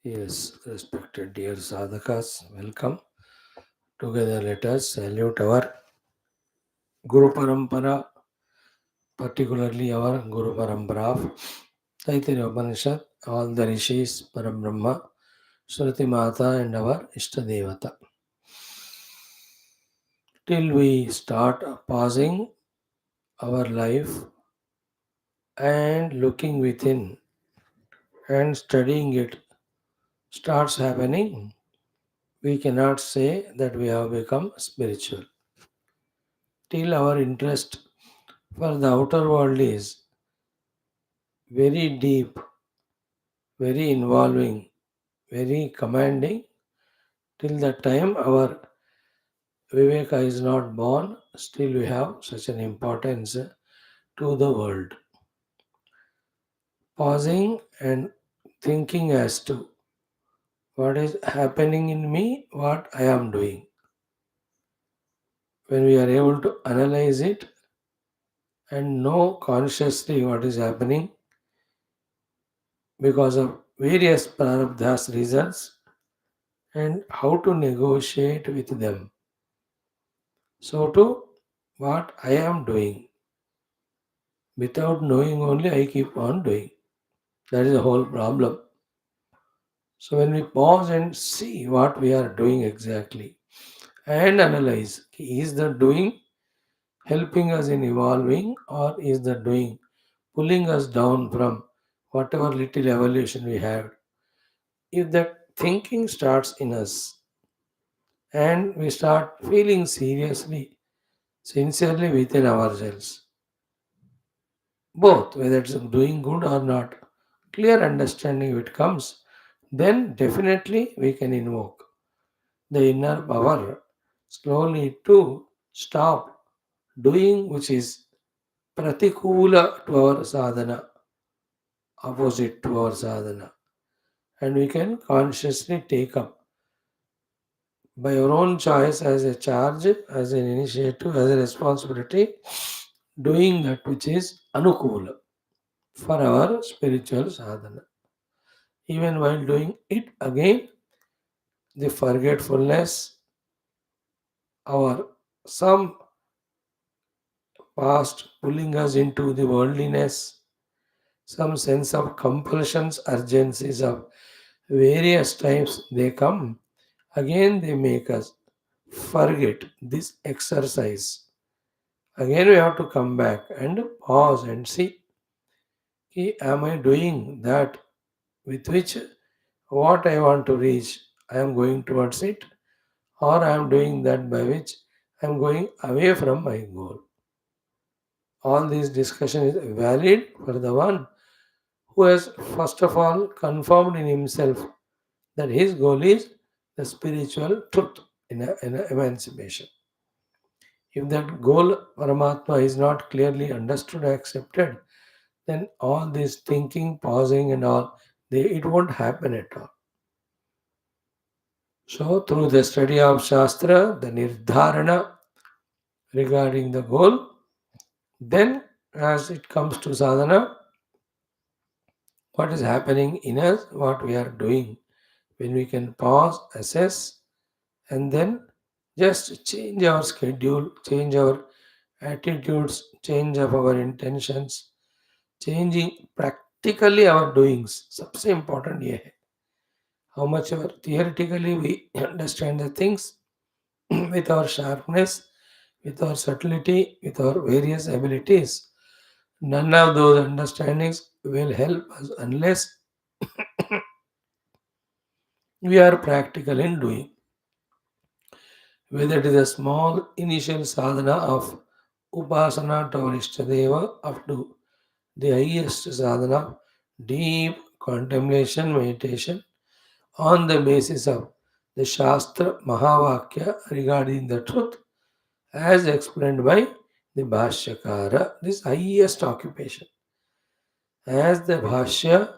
Yes, respected dear sadhakas, welcome. Together let us salute our Guru Parampara, particularly our Guru Parampara of Taittiriya Upanishad, all the rishis, Parabrahma, Shruti Mata, and our Ishtadevata. Till we start pausing our life and looking within and studying it starts happening, we cannot say that we have become spiritual. Till our interest for the outer world is very deep, very involving, very commanding, till the time our Viveka is not born, still we have such an importance to the world. Pausing and thinking as to what is happening in me, what I am doing. When we are able to analyze it and know consciously what is happening because of various prarabdhas reasons and how to negotiate with them. So, to what I am doing, without knowing only, I keep on doing. That is the whole problem. So, when we pause and see what we are doing exactly and analyze, is the doing helping us in evolving, or is the doing pulling us down from whatever little evolution we have? If that thinking starts in us and we start feeling seriously, sincerely within ourselves, both whether it's doing good or not, clear understanding if it comes, then definitely we can invoke the inner power slowly to stop doing which is pratikula to our sadhana, opposite to our sadhana, and we can consciously take up by our own choice as a charge, as an initiative, as a responsibility, doing that which is anukula for our spiritual sadhana. Even while doing it again, the forgetfulness, our some past pulling us into the worldliness, some sense of compulsions, urgencies of various times they come, again they make us forget this exercise. Again we have to come back and pause and see, am I doing that with which what I want to reach, I am going towards it, or I am doing that by which I am going away from my goal. All this discussion is valid for the one who has first of all confirmed in himself that his goal is the spiritual truth in emancipation. If that goal, Paramatma, is not clearly understood or accepted, then all this thinking, pausing, and all, it won't happen at all. So, through the study of Shastra, the Nirdharana regarding the goal, then as it comes to sadhana, what is happening in us, what we are doing, when we can pause, assess, and then just change our schedule, change our attitudes, change of our intentions, changing practically our doings. सबसे important ये है. How much ever theoretically we understand the things with our sharpness, with our subtlety, with our various abilities. None of those understandings will help us unless we are practical in doing. Whether it is a small initial sadhana of upasana to our Ishtadeva up to the highest sadhana, deep contemplation, meditation on the basis of the Shastra Mahavakya regarding the truth as explained by the Bhashyakara, this highest occupation. As the Bhashya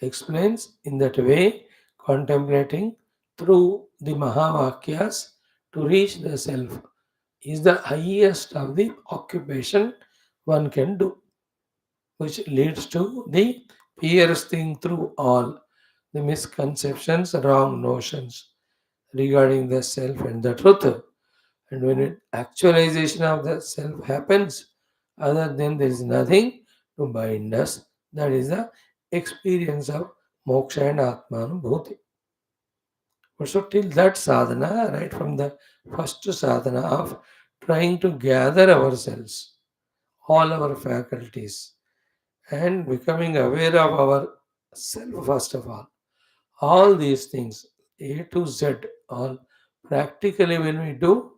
explains in that way, contemplating through the Mahavakyas to reach the self is the highest of the occupation one can do, which leads to the piercing through all the misconceptions, wrong notions regarding the self and the truth. And when actualization of the self happens, other than there is nothing to bind us. That is the experience of moksha and atmanubhuti. But so till that sadhana, right from the first sadhana of trying to gather ourselves, all our faculties, and becoming aware of our self first of all these things, A to Z, all practically when we do,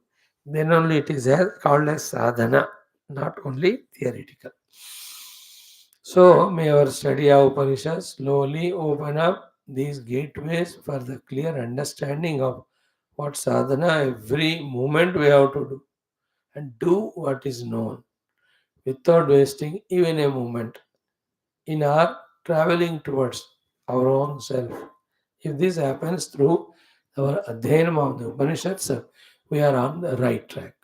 then only it is called as sadhana, not only theoretical. So, may our study of Upanishad slowly open up these gateways for the clear understanding of what sadhana every moment we have to do and do what is known without wasting even a moment in our traveling towards our own self. If this happens through our adhyanam of the Upanishads, we are on the right track.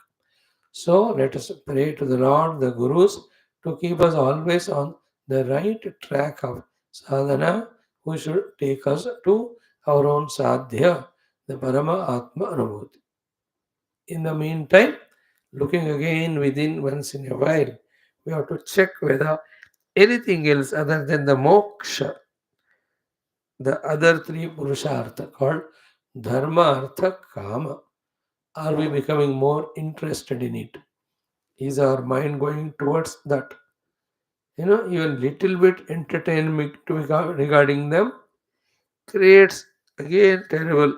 So let us pray to the Lord, the Gurus, to keep us always on the right track of sadhana, who should take us to our own sadhya, the Parama Atma Anubhuti. In the meantime, looking again within once in a while, we have to check whether anything else other than the moksha, the other three purushartha called dharma, artha, kama, are we becoming more interested in it? Is our mind going towards that? Even little bit entertainment regarding them creates again terrible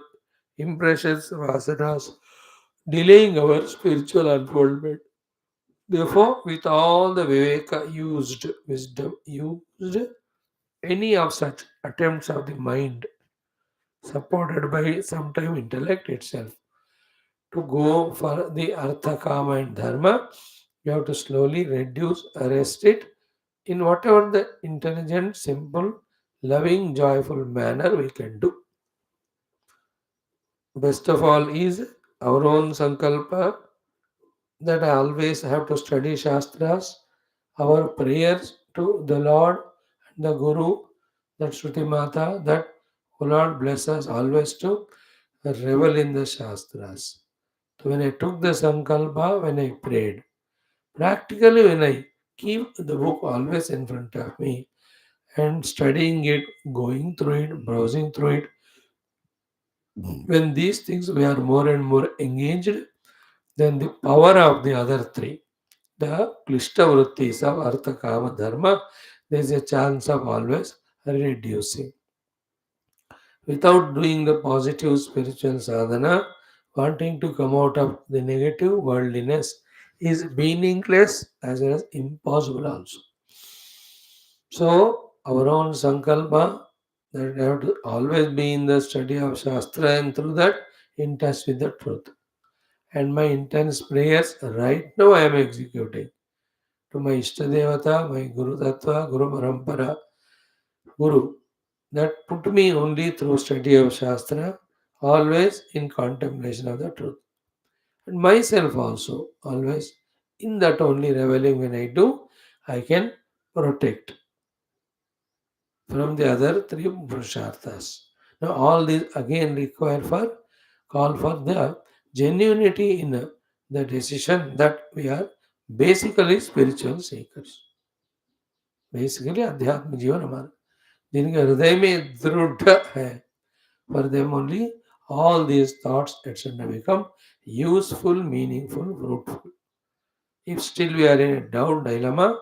impressions, vasanas, delaying our spiritual unfoldment. Therefore, with all the viveka used, wisdom used, any of such attempts of the mind, supported by sometime intellect itself, to go for the artha, kama, and dharma, you have to slowly reduce, arrest it in whatever the intelligent, simple, loving, joyful manner we can do. Best of all is our own sankalpa that I always have to study Shastras, our prayers to the Lord and the Guru, that Shruti Mata, that O Lord bless us always to revel in the Shastras. So when I took the sankalpa, when I prayed, practically when I keep the book always in front of me and studying it, going through it, browsing through it, when these things we are more and more engaged, then the power of the other three, the klishta vrittis of artha, kama, dharma, there is a chance of always reducing. Without doing the positive spiritual sadhana, wanting to come out of the negative worldliness is meaningless as well as impossible also. So, our own sankalpa that have to always be in the study of Shastra and through that in touch with the truth. And my intense prayers right now I am executing to my Ishtadevata, my Guru Tattva, Guru Parampara, Guru, that put me only through study of Shastra, always in contemplation of the truth. And myself also, always in that only reveling when I do, I can protect from the other three Purusharthas. Now all these again require for call for the genuinity in the decision that we are basically spiritual seekers. Basically अध्यात्म जीवन हमारा जिनके हृदय में दृढ़ है for them only all these thoughts etc become useful, meaningful, fruitful. If still we are in a doubt dilemma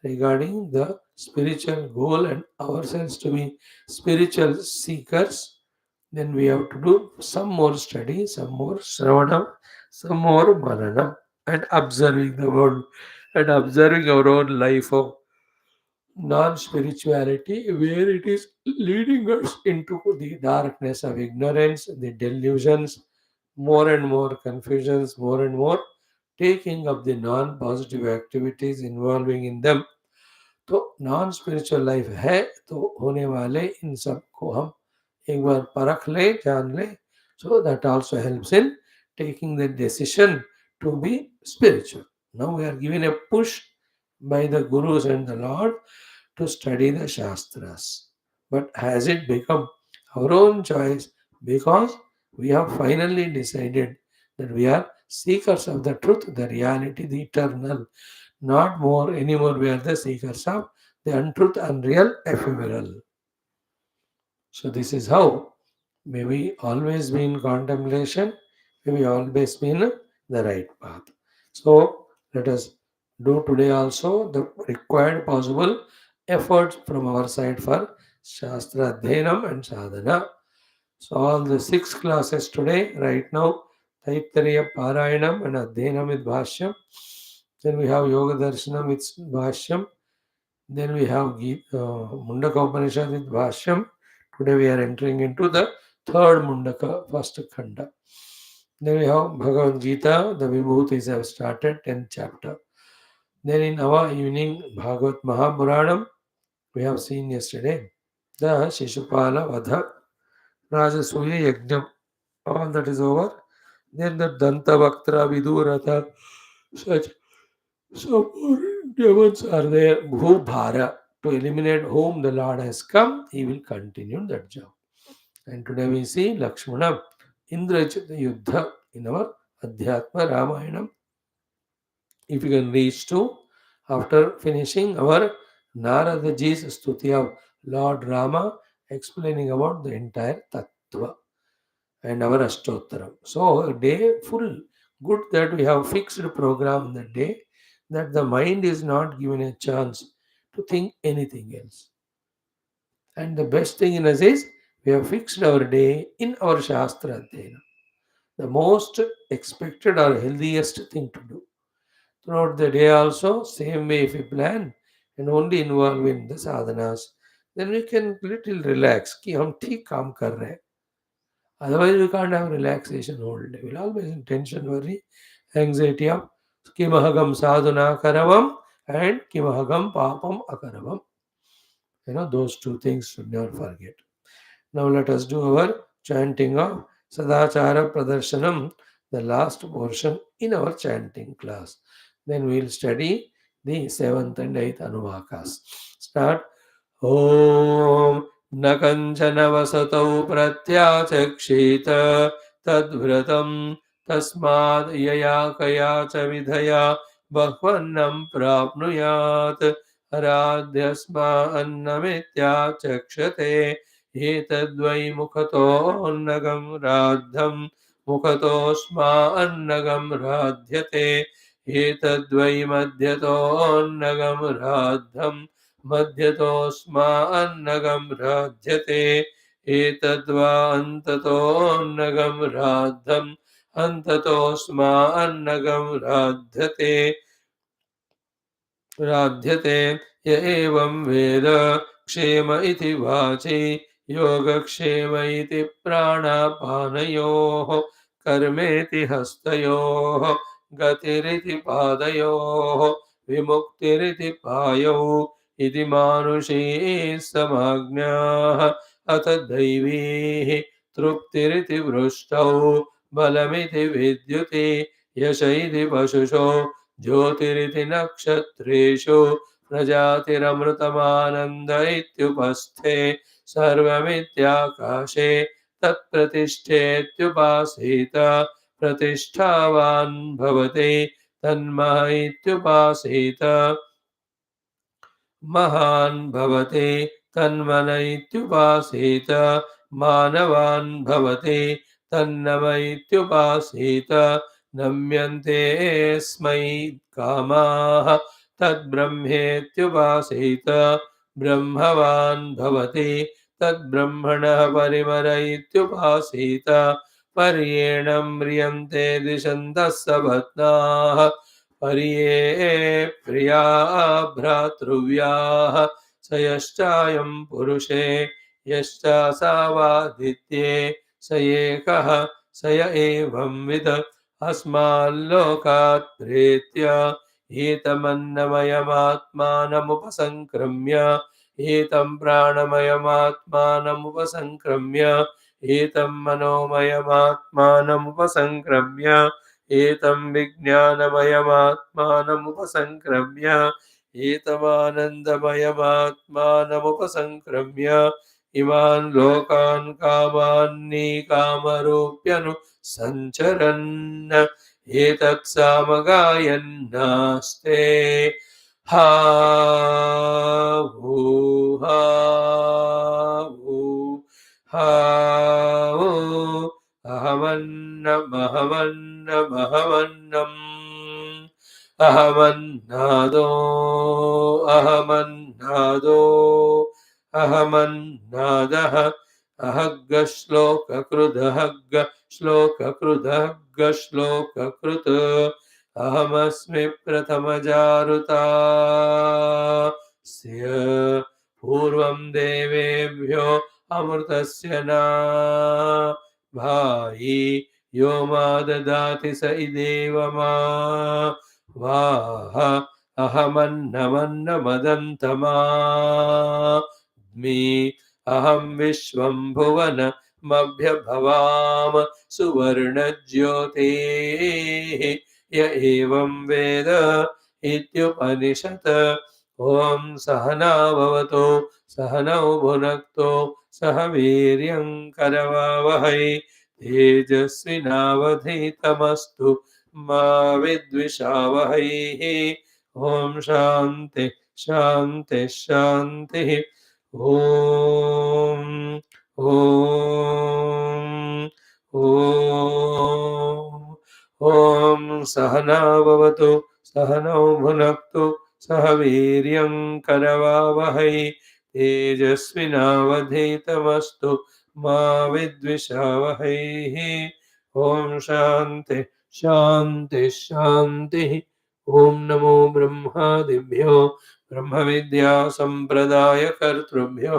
regarding the spiritual goal and ourselves to be spiritual seekers, then we have to do some more study, some more shravanam, some more mananam, and observing the world and observing our own life of non spirituality, where it is leading us into the darkness of ignorance, the delusions, more and more confusions, more and more taking up the non positive activities involving in them. तो non spiritual life है तो होने वाले इन सब को हम एक बार परख ले जान ले so that also helps in taking the decision to be spiritual. Now we are given a push by the gurus and the Lord to study the Shastras. But has it become our own choice, because we have finally decided that we are seekers of the truth, the reality, the eternal. Not more anymore, we are the seekers of the untruth, unreal, ephemeral. So, this is how may we always be in contemplation, may we always be in the right path. So, let us do today also the required possible efforts from our side for Shastra Adhyanam and Sadhana. So, all the six classes today, right now, Taittiriya Parayanam and Adhyanam with Bhashyam. Then we have Yoga Darshanam with Bhashyam. Then we have Mundaka Upanishad with Bhashyam. Today we are entering into the third Mundaka, first Khanda. Then we have Bhagavad Gita, the Vibhutis have started, 10th chapter. Then in our evening, Bhagavad Mahapuranam, we have seen yesterday, the Shishupala Vadha, Rajasuya Yajnam, all that is over. Then the Danta Bhaktra Vidurata, such so more demons are there. Bhubhara, to eliminate whom the Lord has come, he will continue that job. And today we see Lakshmana, Indrajit Yuddha in our Adhyatma Ramayanam. If you can reach to, after finishing our Narada Ji's Stuti of Lord Rama, explaining about the entire Tattva and our Ashtottaram. So a day full. Good that we have fixed program that day, that the mind is not given a chance to think anything else. And the best thing in us is we have fixed our day in our Shastra Adhyayana. The most expected or healthiest thing to do. Throughout the day also, same way if we plan and only involve in the sadhanas, then we can little relax. कि हम ठीक काम कर रहे हैं. Otherwise, we can't have relaxation whole day. We'll always in tension, worry, anxiety of kimahagam sadhana karavam and kimahagam papam akaravam. Those two things should never forget. Now let us do our chanting of Sadachara Pradarshanam, the last portion in our chanting class. Then we will study the seventh and eighth Anuvakas. Start. ॐ न कञ्चन वसतौ प्रत्याचक्षेत तद्व्रतं तस्माद् यया कया च विधया बह्वन्नं प्राप्नुयात् अराध्यस्मान्नमित्याचक्षते एतद्वै मुखतोऽन्नगं राद्धं मुखतोऽस्मान्नगं राध्यते एतद्वै मध्यतोऽन्नगं राद्धं मध्यतोऽस्मान्नगं राध्यते एतद्वा अन्ततोऽन्नगं राद्धम् अन्ततोऽस्मान्नगं राध्यते य एवं वेद क्षेम इति वाचि योगक्षेम इति प्राणापानयोः कर्मेति हस्तयोः गतिरिति पादयोः विमुक्तिरिति पायौ इति मानुषीः समाज्ञाः अथ दैवीः तृप्तिरिति वृष्टौ बलमिति विद्युति यश इति पशुषो ज्योतिरिति नक्षत्रेषु प्रजातिरमृतमानन्द इत्युपस्थे सर्वमित्याकाशे तत्प्रतिष्ठेत्युपासीत प्रतिष्ठावान् भवति तन्मह इत्युपासीत महान् भवति तन्मन इत्युपासीत मानवान् भवति तन्नम इत्युपासीत नम्यन्ते स्मै कामाः तद्ब्रह्मेत्युपासीत ब्रह्मवान् भवति तद्ब्रह्मणः परिमर इत्युपासीत पर्येण म्रियन्ते दिशन्तः सपत्नाः पर्ये प्रिया भ्रातृव्याः स यश्चायं पुरुषे यश्चासावादित्ये स एकः स य एवंविद अस्माल्लोकात् प्रेत्य एतमन्नमयमात्मानमुपसङ्क्रम्य एतं प्राणमयमात्मानमुपसङ्क्रम्य एतं मनोमयमात्मानमुपसङ्क्रम्य एतं विज्ञानमयमात्मानमुपसङ्क्रम्य एतमानन्दमयमात्मानमुपसङ्क्रम्य इमान् लोकान् कामान्नि कामरूप्यनु सञ्चरन् एतत् सामगायन्नास्ते हा भू हा भू हा वो अहमन्नमहमन्नमहमन्नम् अहमन्नादो अहमन्नादो अहमन्नादः अहग्गश्लोककृदहग्ग श्लोककृदहग्गश्लोककृत् अहमस्मि प्रथमजारुतास्य पूर्वं देवेभ्यो अमृतस्य न भायि यो मा ददाति स इदेव मा वाह अहमन्नमन्नमदन्तमास्मि अहं विश्वं भुवनमभ्यभवाम सुवर्णज्योतिः य एवं वेद इत्युपनिषत् ॐ सहना भवतु सहनौ भुनक्तु सह वीर्यं करवावहै तेजस्विनावधीतमस्तु मा विद्विषावहैः ॐ शान्ति शान्ति शान्तिः ॐ ॐ ॐ सहना भवतु सहनौ भुनक्तु सह वीर्यं करवावहै तेजस्विनावधीतमस्तु मा विद्विषावहैः ॐ शान्ति शान्ति शान्तिः ॐ नमो ब्रह्मादिभ्यो ब्रह्मविद्या सम्प्रदायकर्तृभ्यो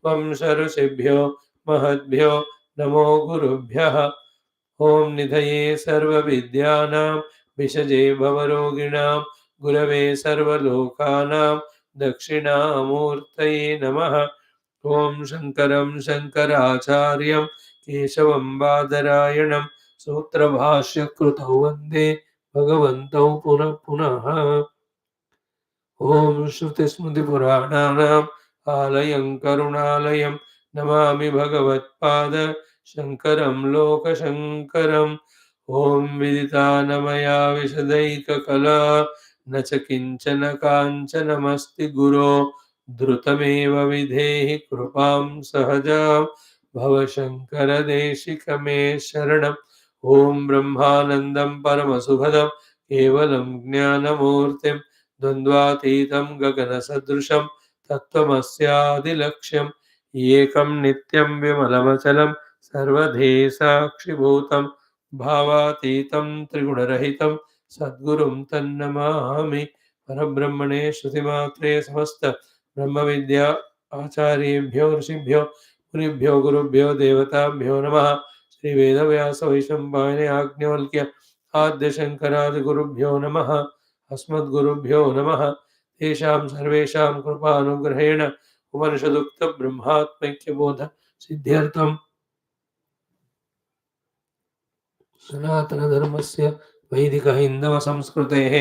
वंशऋषिभ्यो महद्भ्यो नमो गुरुभ्यः ॐ निधये सर्वविद्यानां विषजे भवरोगिणां गुरवे सर्वलोकानां दक्षिणामूर्तये नमः ॐ शङ्करं शङ्कराचार्यं केशवं बादरायणं सूत्रभाष्यकृतौ वन्दे भगवन्तौ पुनः पुनः ॐ श्रुतिस्मृतिपुराणानाम् आलयं करुणालयं नमामि भगवत्पाद शङ्करं लोकशङ्करम् ॐ विदितानमया विशदैककला न च किञ्चन काञ्चनमस्ति गुरो द्रुतमेव विधेहि कृपां सहजां भव शङ्करदेशिक मे शरणम् ॐ ब्रह्मानन्दं परमसुखदं केवलं ज्ञानमूर्तिं द्वन्द्वातीतं गगनसदृशं तत्त्वमस्यादिलक्ष्यम् एकं नित्यं विमलमचलं सर्वधि साक्षिभूतं भावातीतं त्रिगुणरहितं सद्गुरुं तन्नमामि परब्रह्मणे श्रुतिमात्रे समस्त ब्रह्मविद्या आचार्येभ्यो ऋषिभ्यो मुनिभ्यो गुरुभ्यो देवताभ्यो नमः श्रीवेदव्यास वैशम्पायने आज्ञवल्क्य आद्यशङ्करादिगुरुभ्यो नमः अस्मद्गुरुभ्यो नमः तेषां सर्वेषां कृपानुग्रहेण उपनिषदुक्तब्रह्मात्मैक्यबोध सिद्ध्यर्थं सनातनधर्मस्य वैदिकहैन्दवसंस्कृतेः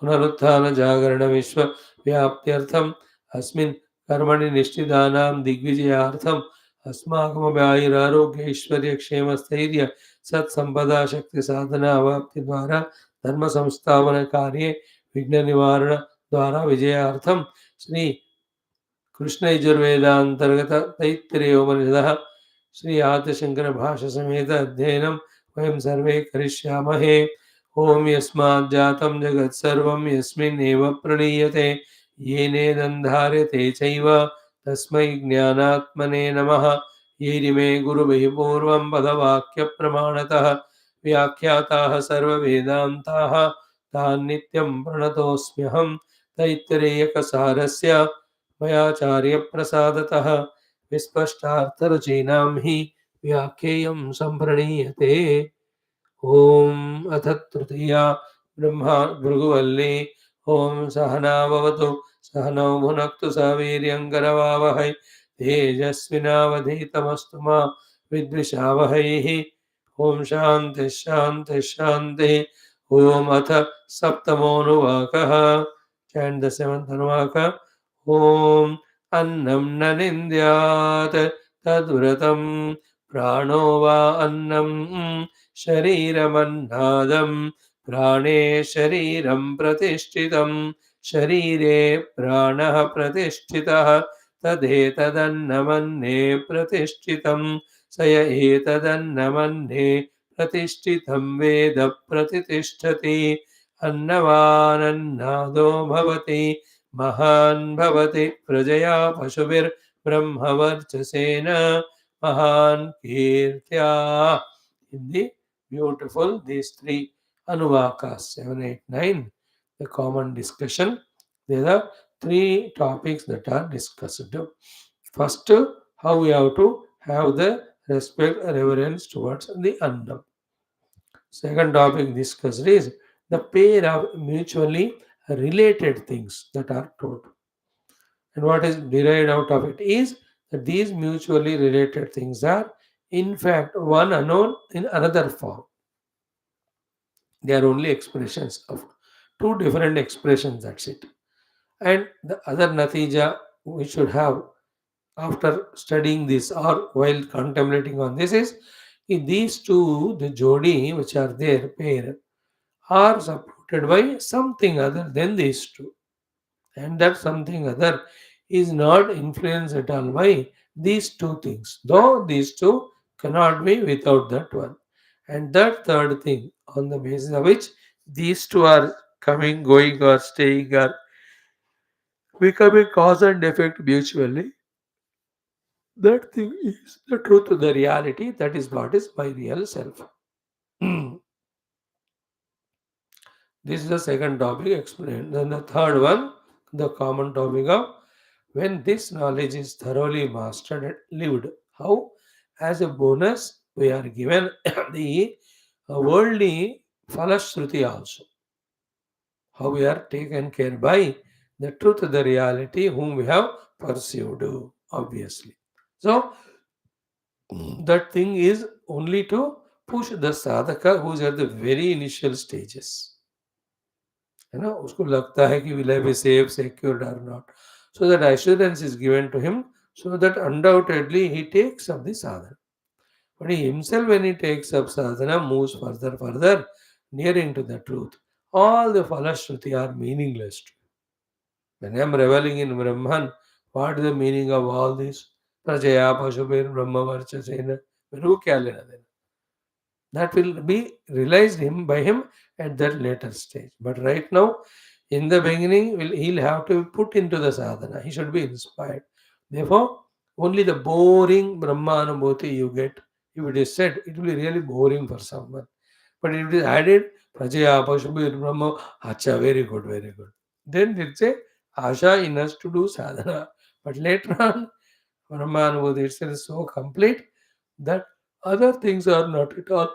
पुनरुत्थानजागरणविश्वव्याप्त्यर्थम् अस्मिन् कर्मणि निष्ठितानां दिग्विजयार्थम् अस्माकमपि आयुरारोग्यैश्वर्यक्षेमस्थैर्य सत्सम्पदा शक्तिसाधनावाप्तिद्वारा धर्मसंस्थापनकार्ये विघ्ननिवारणद्वारा विजयार्थं श्री कृष्ण यजुर्वेदान्तर्गत तैत्तिरीयोपनिषदः श्री आदिशंकर भाष्य समेत अध्ययनं वयं सर्वे करिष्यामहे ओम यस्मात् जातं जगत् सर्वं यस्मिन् एव प्रणीयते येनेदन्धार्यते चैव तस्मै ज्ञानात्मने नमः येरिमे गुरुभिः पूर्वं पदवाक्यप्रमाणतः व्याख्याताः सर्ववेदान्ताः तान् नित्यं प्रणतोऽस्म्यहं तैत्तिरीयकसारस्य मयाचार्यप्रसादतः विस्पष्टार्थरुचीनां हि व्याख्येयं सम्प्रणीयते ॐ अथ तृतीया ब्रह्मा भृगुवल्ली ॐ सहना भवतु सहनौ भुनक्तु सह वीर्यं करवावहै तेजस्विनावधीतमस्तु मा विद्विषावहैः ॐ शान्तिः शान्तिः शान्तिः ॐ अथ सप्तमोऽनुवाकः चैण्ड द सेवन्थ अनुवाक ॐ अन्नं न निन्द्यात् तद्व्रतं प्राणो वा अन्नं शरीरमन्नादं प्राणे शरीरं प्रतिष्ठितं शरीरे प्राणः प्रतिष्ठितः तदेतदन्नमन्ये प्रतिष्ठितं स य एतदन्नमन्ये प्रतिष्ठितं वेद प्रतिष्ठति अन्नवानन्नादो भवति महान् भवति प्रजया पशुभिर्ब्रह्मवर्चसेन महान् कीर्त्या. In the beautiful these three anuvakas 7, 8, 9, the common discussion. There are three topics that are discussed. First, how we have to have the respect, reverence towards the Annam. Second topic discussed is the pair of mutually related things that are told. And what is derived out of it is that these mutually related things are in fact one unknown in another form. They are only expressions of two different expressions, that's it. And the other natija we should have after studying this or while contemplating on this is these two, the jodi which are there, pair, are supported by something other than these two. And that something other is not influenced at all by these two things, though these two cannot be without that one. And that third thing, on the basis of which these two are coming, going, or staying, or becoming cause and effect mutually, that thing is the truth, the reality, that is what is my real self. This is the second topic explained. Then the third one, the common topic of when this knowledge is thoroughly mastered and lived. How, as a bonus, we are given the worldly falashruti also. How we are taken care by the truth, the reality, whom we have pursued, obviously. So, that thing is only to push the sadhaka who is at the very initial stages. है ना, उसको लगता है कि will I be safe, secured or not. So that assurance is given to him, so that undoubtedly he takes up the sadhana. But he himself, when he takes up sadhana, moves further, further, nearing to the truth. All the falashruti are meaningless. When I am reveling in Brahman, what is the meaning of all this? Prajaya Pashubir Brahma Varchasena. Who kya lena dena? That will be realized him by him at that later stage. But right now, in the beginning, he'll have to be put into the sadhana. He should be inspired. Therefore, only the boring Brahmanubhuti you get, if it is said, it will be really boring for someone. But if it is added, Prajaya Pashubhir Brahma, Acha, very good, very good. Then it's a Asha in us to do sadhana. But later on, Brahmanubhuti itself is so complete that other things are not at all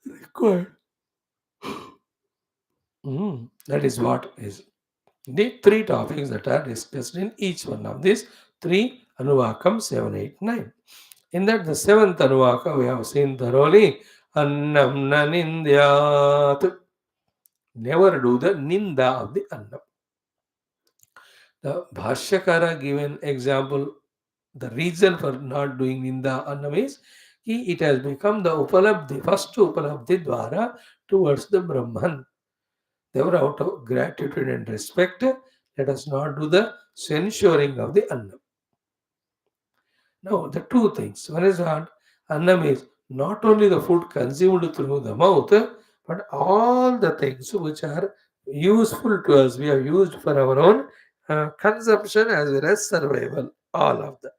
required. That is what is the three topics that are discussed in each one of these three Anuvakam 7, 8, 9. In that, the seventh Anuvaka we have seen thoroughly. Annam na nindyat. Never do the ninda of the Annam. The Bhashyakara given example, the reason for not doing ninda Annam is it has become the Upalabdhi, first Upalabdhi Dwara towards the Brahman. Therefore, out of gratitude and respect, let us not do the censuring of the Annam. Now, the two things. One is what? Annam is not only the food consumed through the mouth, but all the things which are useful to us, we have used for our own consumption as well as survival. All of that.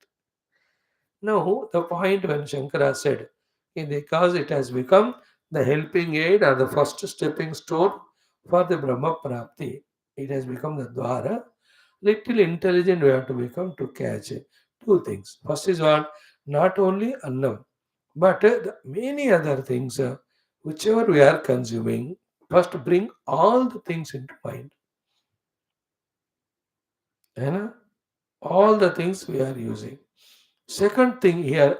Now, the point when Shankara said, because it has become the helping aid or the first stepping stone for the Brahma Prapti, it has become the Dwara. Little intelligent we have to become to catch it. Two things. First is what? Not only Annam, but the many other things, whichever we are consuming, first bring all the things into mind. You know? All the things we are using. Second thing here,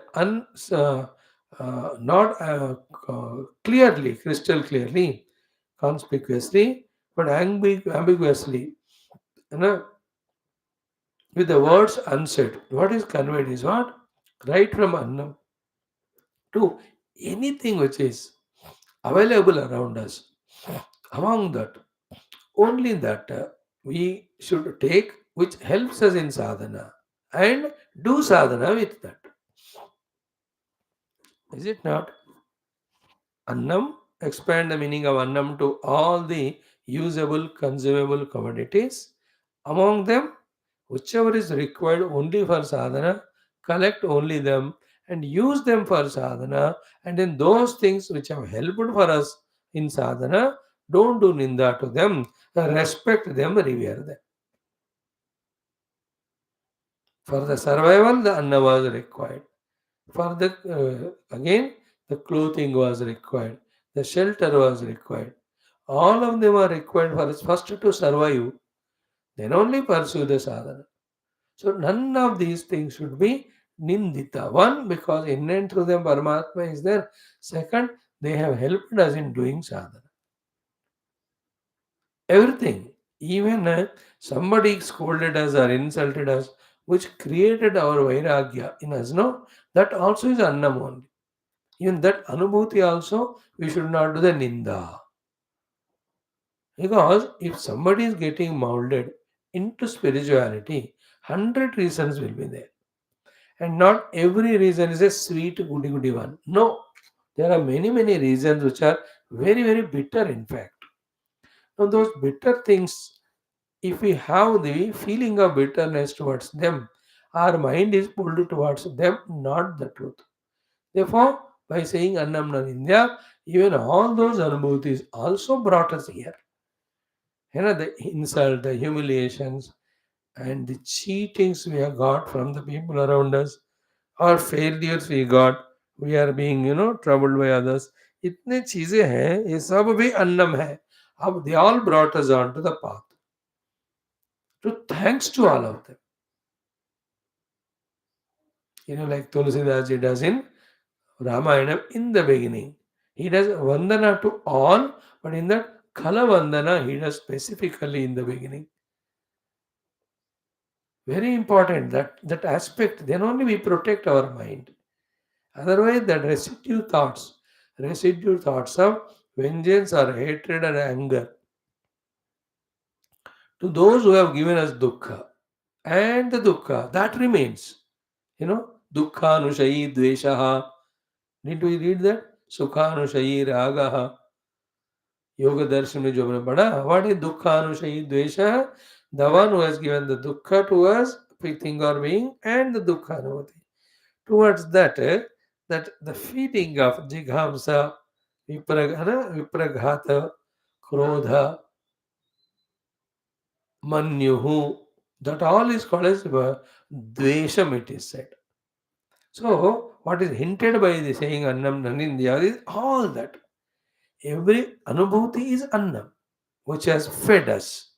not clearly, crystal clearly, conspicuously, but ambiguously, you know, with the words unsaid. What is conveyed is what? right from annam to anything which is available around us. Among that, only that we should take which helps us in sadhana and do sadhana with that. Is it not? Annam, expand the meaning of annam to all the usable, consumable commodities. Among them, whichever is required only for sadhana, collect only them and use them for sadhana. And then those things which have helped for us in sadhana, don't do ninda to them, respect them, revere them. For the survival, the anna was required. For the again, the clothing was required, the shelter was required. All of them are required for us first to survive, then only pursue the sadhana. So none of these things should be nindita. One, because in and through them Paramatma is there. Second, they have helped us in doing sadhana. Everything. Even somebody scolded us or insulted us, which created our vairagya in us, no? That also is annam only. Even that anubhuti also, we should not do the ninda. Because if somebody is getting molded into spirituality, 100 reasons will be there. And not every reason is a sweet, goody goody one. No, there are many, many reasons which are very, very bitter, in fact. Now, those bitter things, if we have the feeling of bitterness towards them, our mind is pulled towards them, not the truth. Therefore, by saying Annam India, even all those anubhutis also brought us here. The insult, the humiliations, and the cheatings we have got from the people around us, or failures we got, we are being, troubled by others. इतने चीजें हैं ये सब भी अन्नम है अब they all brought us on to the path to thanks to all of them. Like Tulsidas ji does in Ramayana in the beginning. He does Vandana to all, but in that Kala Vandana, he does specifically in the beginning. Very important that aspect. Then only we protect our mind. Otherwise, that residue thoughts of vengeance or hatred or anger to those who have given us dukkha. And the dukkha, that remains. Dukkha anushayi dveshaha. Did we read that? Sukha anushayi ragaha. Yoga darshan में जो हमने पढ़ा, what is dukkha anushayi dvesha? The one who has given the dukkha to us, thing or being, and the dukkha anuvati. Towards that, that the feeling of jighamsa, vipraghata, krodha, manyuhu, that all is called as dvesham, it is said. So, what is hinted by the saying annam nanindya is all that. Every anubhuti is annam, which has fed us.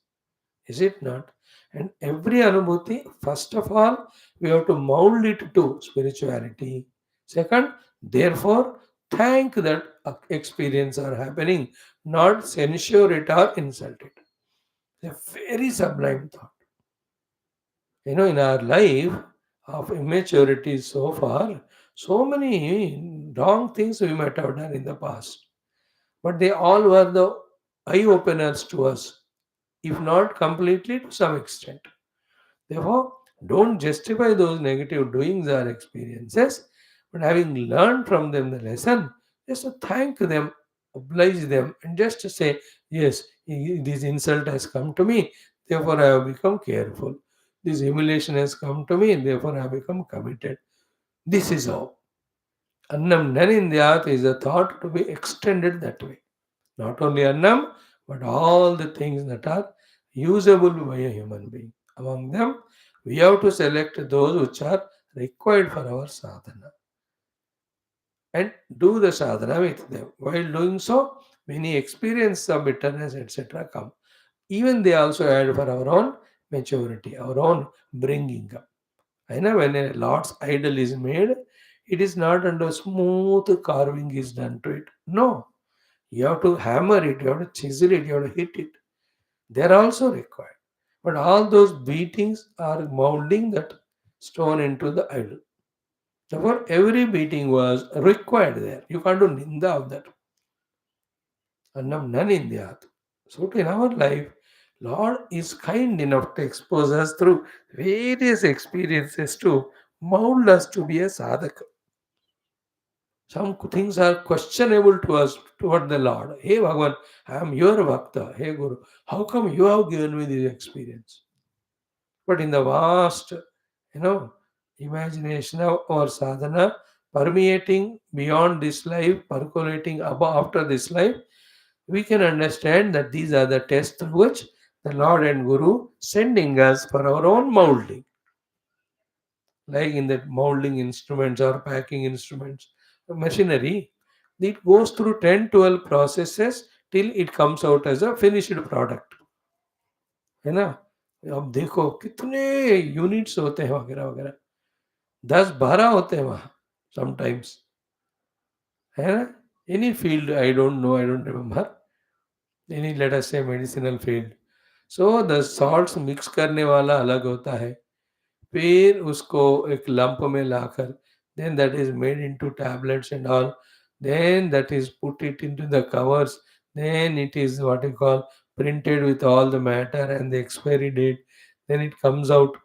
Is it not? And every anubhuti, first of all, we have to mold it to spirituality. Second, therefore, thank that experience are happening, not censure it or insult it. It's a very sublime thought. In our life of immaturity so far, so many wrong things we might have done in the past. But they all were the eye openers to us, if not completely to some extent. Therefore, don't justify those negative doings or experiences, but having learned from them the lesson, just to thank them, oblige them, and just to say, yes, this insult has come to me, therefore I have become careful. This humiliation has come to me, therefore I have become committed. This is how. Annam Nanindyat is a thought to be extended that way. Not only Annam, but all the things that are usable by a human being. Among them, we have to select those which are required for our sadhana and do the sadhana with them. While doing so, many experiences of bitterness, etc., come. Even they also add for our own maturity, our own bringing up. I know when a Lord's idol is made, it is not under smooth carving is done to it. No, you have to hammer it, you have to chisel it, you have to hit it. They are also required. But all those beatings are molding that stone into the idol. Therefore, every beating was required there. You can't do ninda of that. Annam nan Indyat. So in our life, Lord is kind enough to expose us through various experiences to mold us to be a sadhaka. Some things are questionable to us toward the Lord. Hey Bhagavan, I am your Bhakta. Hey Guru, how come you have given me this experience? But in the vast, imagination of our sadhana, permeating beyond this life, percolating above after this life, we can understand that these are the tests through which the Lord and Guru sending us for our own molding, like in that molding instruments or packing instruments, machinery. It goes through 10, 12 processes till it comes out as a finished product. है ना? अब देखो कितने units होते हैं वगैरह वगैरह, 10-12 होते हैं वहाँ समटाइम्स, है ना? Any field, I don't know, I don't remember, any let us say medicinal field. So the salts mix करने वाला अलग होता है, फिर उसको एक लंप में लाकर, then that is made into tablets and all, then that is put it into the covers, then it is what you call printed with all the matter and the expiry date, then it comes out.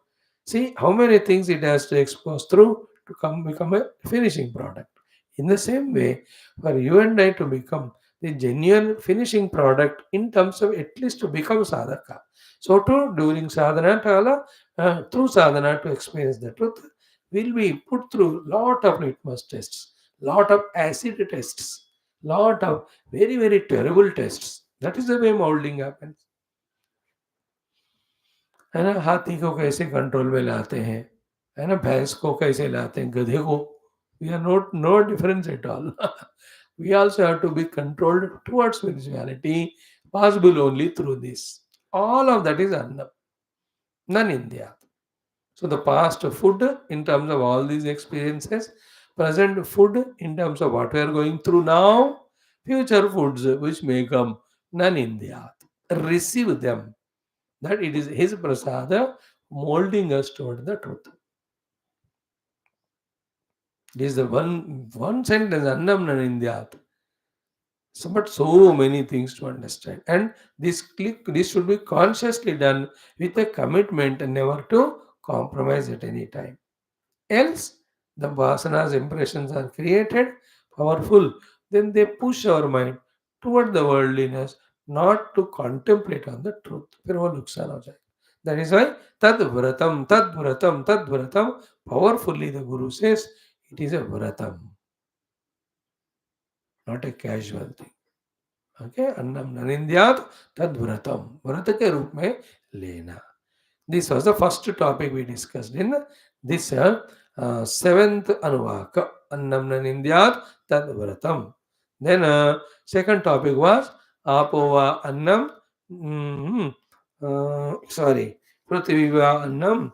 See how many things it has to expose through to come become a finishing product. In the same way, for you and I to become the genuine finishing product in terms of at least to become sadhaka. So too during sadhana, through sadhana to experience the truth, will be put through lot of litmus tests, lot of acid tests, lot of very, very terrible tests. That is the way molding happens. है ना? हाथी को कैसे control में लाते हैं, है ना? भैंस को कैसे लाते हैं, गधे को. We are not no difference at all. We also have to be controlled towards spirituality, possible only through this. All of that is Annam, none India. So the past food in terms of all these experiences, present food in terms of what we are going through now, future foods which may come, none India. Receive them. That it is His prasada molding us toward the truth. This is the one sentence, Annam nan India. So, but so many things to understand, and this should be consciously done with a commitment and never to compromise at any time. Else, the vasanas impressions are created, powerful, then they push our mind toward the worldliness, not to contemplate on the truth. फिर वो नुकसान हो जाए. That is why tad vratam, powerfully the Guru says it is a vratam, not a casual thing. Okay, अन्नम ननिंद्यात तद व्रतम, व्रत के रूप में लेना. This was the first topic we discussed in this seventh अनुवाक, अन्नम ननिंद्यात तद व्रतम. देन सेकंड टॉपिक वाज आपो वा अन्नम, सॉरी, पृथ्वी वा अन्नम,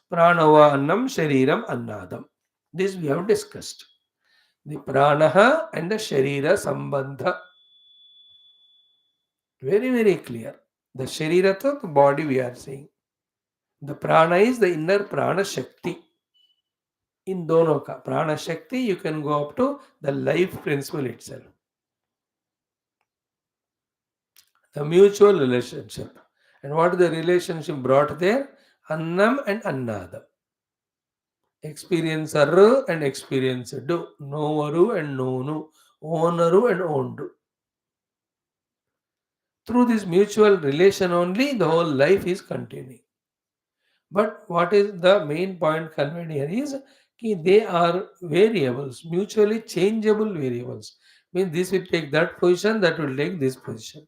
प्राणो वा अन्नम, शरीरम अन्नादम. This we have discussed. The prana and the sharira sambandha. Very, very clear. The sharira, the body we are seeing. The prana is the inner prana shakti. In dono ka prana shakti, you can go up to the life principle itself. The mutual relationship. And what is the relationship brought there? Annam and annada. Experiencer and experienced. Knoweru and knownu. Owneru and owned. Through this mutual relation only, the whole life is continuing. But what is the main point conveyed here is that they are variables, mutually changeable variables. Means this will take that position, that will take this position.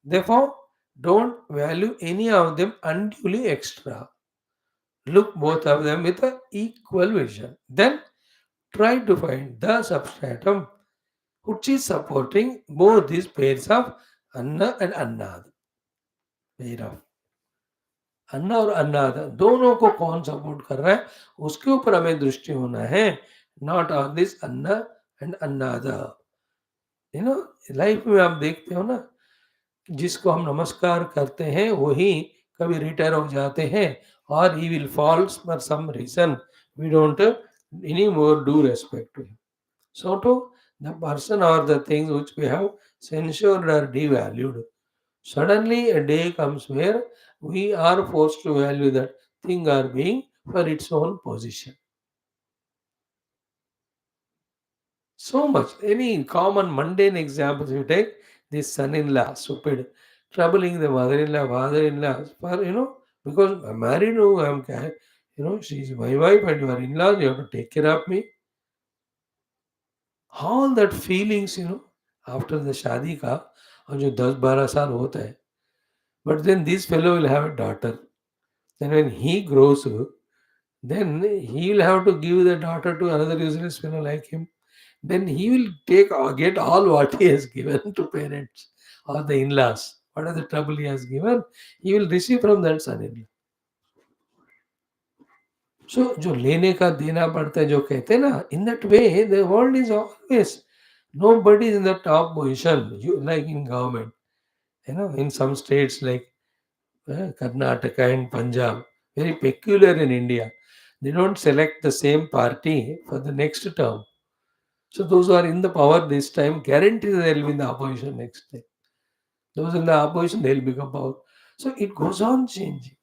Therefore, don't value any of them unduly extra. Look both of them with an equal vision. Then try to find the substratum which is supporting both these pairs of Anna and Annad. Pair of अन्ना और अन्नाद दोनों को कौन support कर रहा है, उसके ऊपर हमें दृष्टि होना है, नॉट ऑन दिस अन्ना एंड अन्नाद. लाइफ में आप देखते हो ना, जिसको हम नमस्कार करते हैं वही कभी रिटायर हो जाते हैं, और he will fall for some reason. We don't anymore do respect to him. So too, the person or the things which we have censured or devalued, suddenly a day comes where we are forced to value that thing or being for its own position. So much. Any common mundane examples you take, this son-in-law, stupid, troubling the mother-in-law, father-in-law, for because I'm married, no, she's my wife and you are in-laws, you have to take care of me. All that feelings, after the शादी का और जो 10-12 साल होता है, but then this fellow will have a daughter. Then when he grows up, then he will have to give the daughter to another useless fellow like him. Then he will get all what he has given to parents or the in-laws. What are the trouble he has given? He will receive from that son-in-law. So जो लेने का देना पड़ता है जो कहते हैं ना, in that way the world is always nobody is in the top position. You like in government, in some states like Karnataka and Punjab, very peculiar in India. They don't select the same party for the next term. So those who are in the power this time guarantee they will be in the opposition next time. Those in the opposition they will become power. So it goes on changing.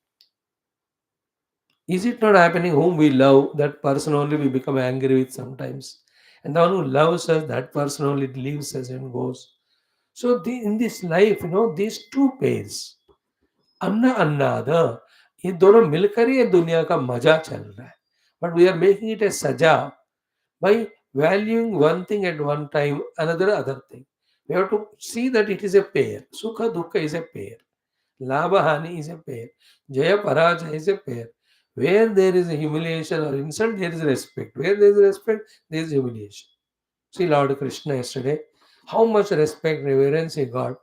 Is it not happening? Whom we love, that person only we become angry with sometimes. And the one who loves us, that person only leaves us and goes. So in this life, these two pairs, अन्ना अन्नादा, ये दोनों मिलकर ही ये दुनिया का मजा चल रहा है. But we are making it a saja by valuing one thing at one time, another other thing. We have to see that it is a pair. Sukha Dukkha is a pair. Labha Hani is a pair. Jaya Parajaya is a pair. Where there is a humiliation or insult, there is respect. Where there is respect, there is humiliation. See Lord Krishna yesterday, how much respect, reverence he got.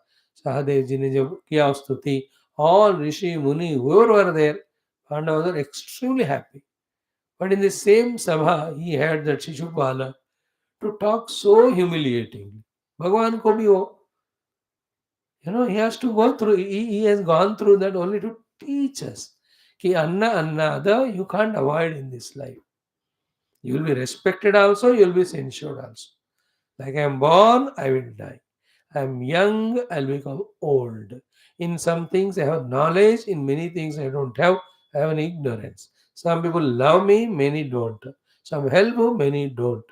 Sahadev ji ne jab kiya stuti, all Rishi, Muni, whoever were there, Pandavas were extremely happy. But in the same sabha, he had that Shishupala to talk so humiliatingly. Bhagwan ko bhi ho, he has to go through, he has gone through that only to teach us. Ki anna annada, you can't avoid in this life. You will be respected also, you will be censured also. Like I am born, I will die. I am young, I'll become old. In some things I have knowledge, in many things I don't have, I have an ignorance. Some people love me, many don't. Some help me, many don't.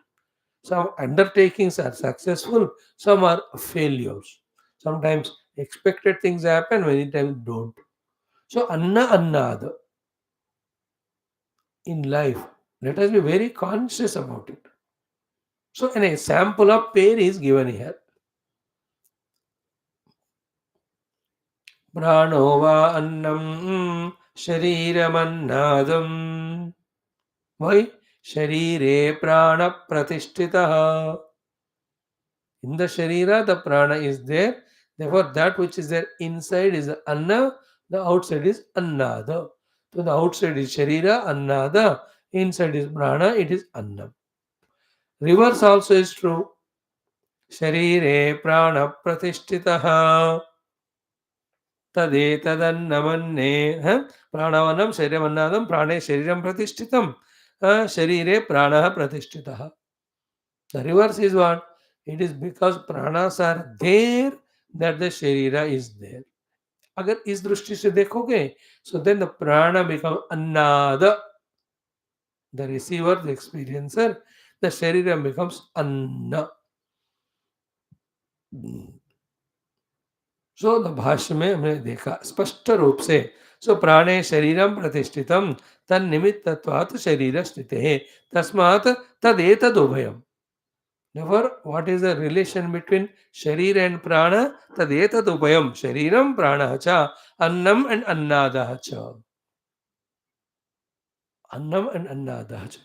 Some undertakings are successful, some are failures. Sometimes expected things happen, many times don't. So anna annada in life, let us be very conscious about it. So an example of pain is given here. प्राणो वा अन्नम शरीरमन्नादम. Why? Sharire prana pratishthitah. In the sharira, the prana is there. Therefore, that which is there inside is anna, the outside is annada. So the outside is sharira, annada. Inside is prana, it is annam. Reverse also is true. Sharire prana pratishthitah. तदेतदन्नमन्ने प्राणवनं शरीरमन्नादं प्राणे शरीरं प्रतिष्ठितं शरीरे प्राणः प्रतिष्ठितः. The reverse is what? It is because pranas are there that the sharira is there. अगर इस दृष्टि से देखोगे, so then the prana become annada, the receiver, the experiencer, the sharira becomes anna. So the भाष्य में हमने देखा स्पष्ट रूप से. सो प्राणे शरीरम प्रतिष्ठितम तन्निमित्तत्वात् शरीर स्थिते है तस्मात् तदेतदुभयम्. Therefore, what is the relation between sharir and prana? Tadetadubhayam. Shariram prana cha annam and annada cha. Annam and annada cha.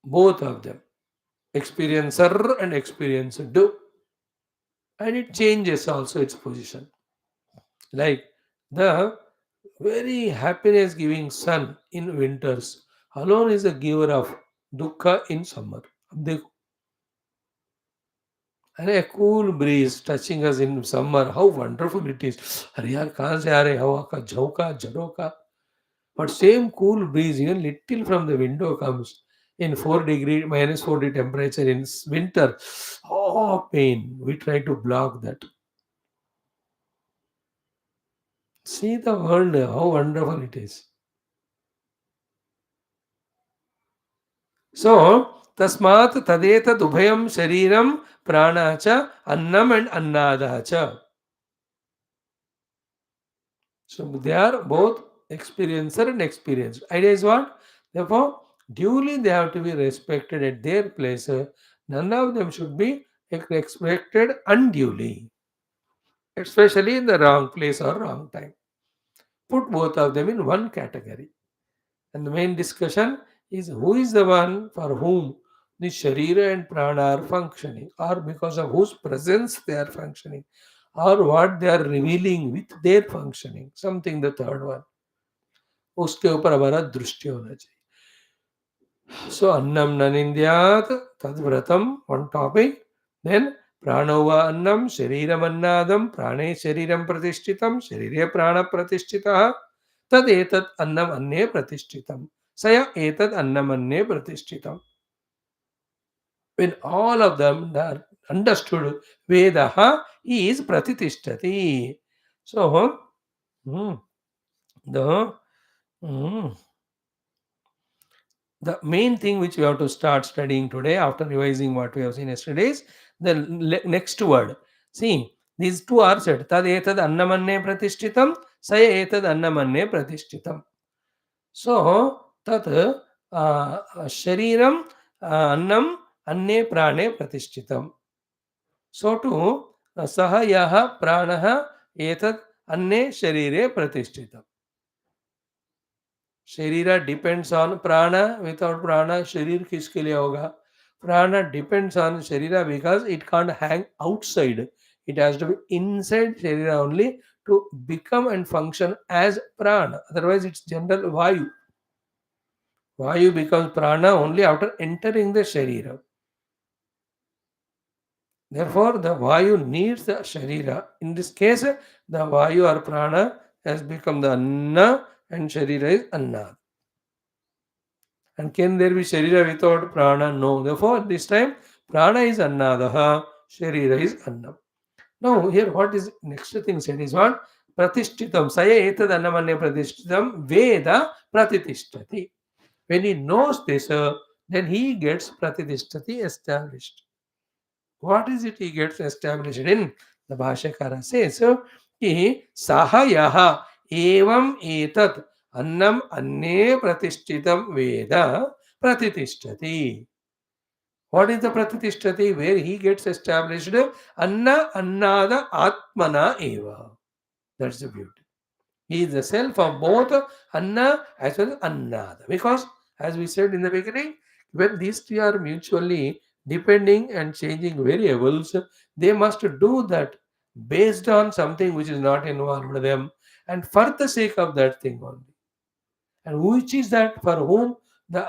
Both of them. Experiencer and experienced do. And it changes also its position. Like the very happiness giving sun in winters alone is a giver of dukkha in summer. अब देखो, अरे a cool breeze touching us in summer, how wonderful it is. अरे यार कहाँ से आ रहे हवा का झोंका झरोका. But same cool breeze, even little from the window comes in 4 degree, minus 40 temperature in winter. Oh, pain. We try to block that. See the world, how wonderful it is. So, tasmat tadeta dubhayam shariram pranacha annam and annadacha. So, they are both experiencer and experienced. Idea is what? Therefore, duly they have to be respected at their place. None of them should be respected unduly, especially in the wrong place or wrong time. Put both of them in one category. And the main discussion is who is the one for whom the Sharira and Prana are functioning, or because of whose presence they are functioning, or what they are revealing with their functioning. Something the third one. उसके ऊपर हमारा दृष्टि होना चाहिए. So annam nanindhyat tadvratam, one topic. Then pranova annam shariram annadam prane shariram pratishtitam sharire prana pratishtitah tad etat annam anne pratishtitam saya etat annam anne pratishtitam. When all of them are understood, Vedaha is pratitishthati. So, hmm, the hmm, the main thing which we have to start studying today after revising what we have seen yesterday is the next word. See, these two are said. Tad etad annamanne pratishtitam, saya etad annamanne pratishtitam. So, tat shariram annam anne prane pratishtitam. So too, saha yaha pranaha etad anne sharire pratishtitam. शरीरा depends on प्राण without प्राण शरीर किसके लिए होगा प्राण depends on शरीर because it can't hang outside it has to be inside शरीर only to become and function as prana otherwise it's general vayu becomes prana only after entering the sharira therefore the vayu needs the sharira in this case the vayu or prana has become the anna and sharira is anna. And can there be Sharira without Prana? No. Therefore, this time Prana is Annadaha, Sharira is Annam. Now, here what is next thing said is what? Pratishtitam. Saya etad annamanya pratishtitam Veda pratitishthati. When he knows this, then he gets pratitishthati established. What is it he gets established in? The Bhashyakara says, कि saha evam etat annam anne pratishtitam veda pratitishthati. What is the pratitishthati? Where he gets established anna annada atmana eva. That's the beauty. He is the self of both anna as well as annada. Because as we said in the beginning, when these three are mutually depending and changing variables, they must do that based on something which is not involved with them and for the sake of that thing only. And which is that for whom the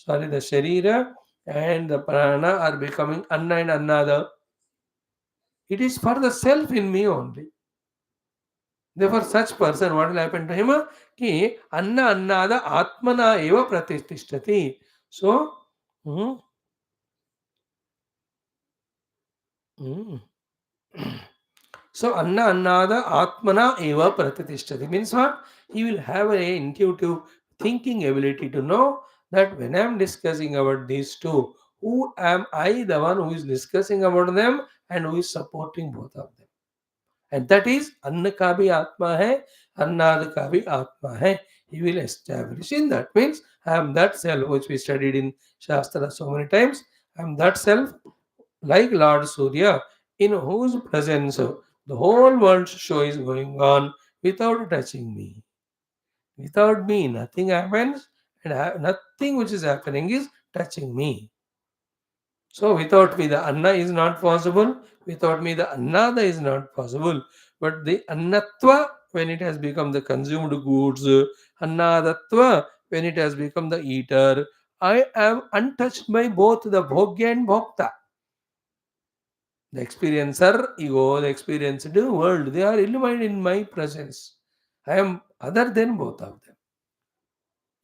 the Sharira and the Prana are becoming Anna and Annada? It is for the self in me only. Therefore, such person, what will happen to him? Ki Anna Annada Atmana eva pratishtati. So, mm, mm. So Anna Annada Atmana eva pratishtati means what? He will have a intuitive thinking ability to know that when I am discussing about these two, who am I the one who is discussing about them and who is supporting both of them? And that is Anna ka bhi Atma hai, Annada ka bhi Atma hai. He will establish in that. Means I am that self which we studied in Shastra so many times. I am that self like Lord Surya, in whose presence the whole world's show is going on without touching me. Without me, nothing happens, and nothing which is happening is touching me. So, without me, the Anna is not possible. Without me, the Annada is not possible. But the Annatva, when it has become the consumed goods, Annadatva, when it has become the eater, I am untouched by both the Bhogya and Bhokta. The experiencer, ego, the experienced world, they are illumined in my presence. I am other than both of them.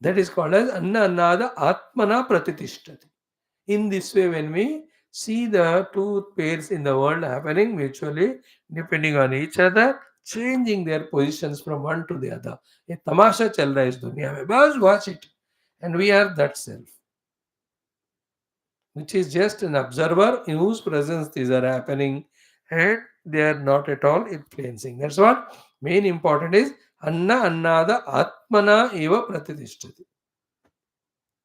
That is called as Anna Annada Atmana Pratitishthati. In this way, when we see the two pairs in the world happening mutually, depending on each other, changing their positions from one to the other. ये तमाशा चल रहा है इस दुनिया में, बस watch it. And we are that self, which is just an observer in whose presence these are happening, and they are not at all influencing. That's what main important is Anna Annada Atmana Eva Pratitishthati.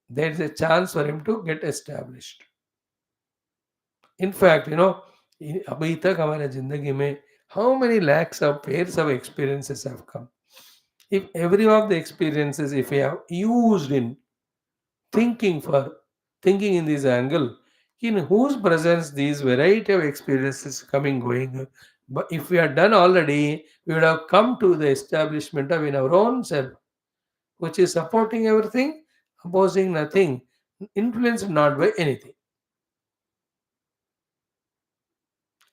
There is a chance for him to get established. In fact, अभी तक हमारे जिंदगी में how many lakhs of pairs of experiences have come. If every of the experiences, if we have used in thinking for thinking in this angle, in whose presence these variety of experiences coming going, but if we are done already, we would have come to the establishment of in our own self, which is supporting everything, opposing nothing, influenced not by anything.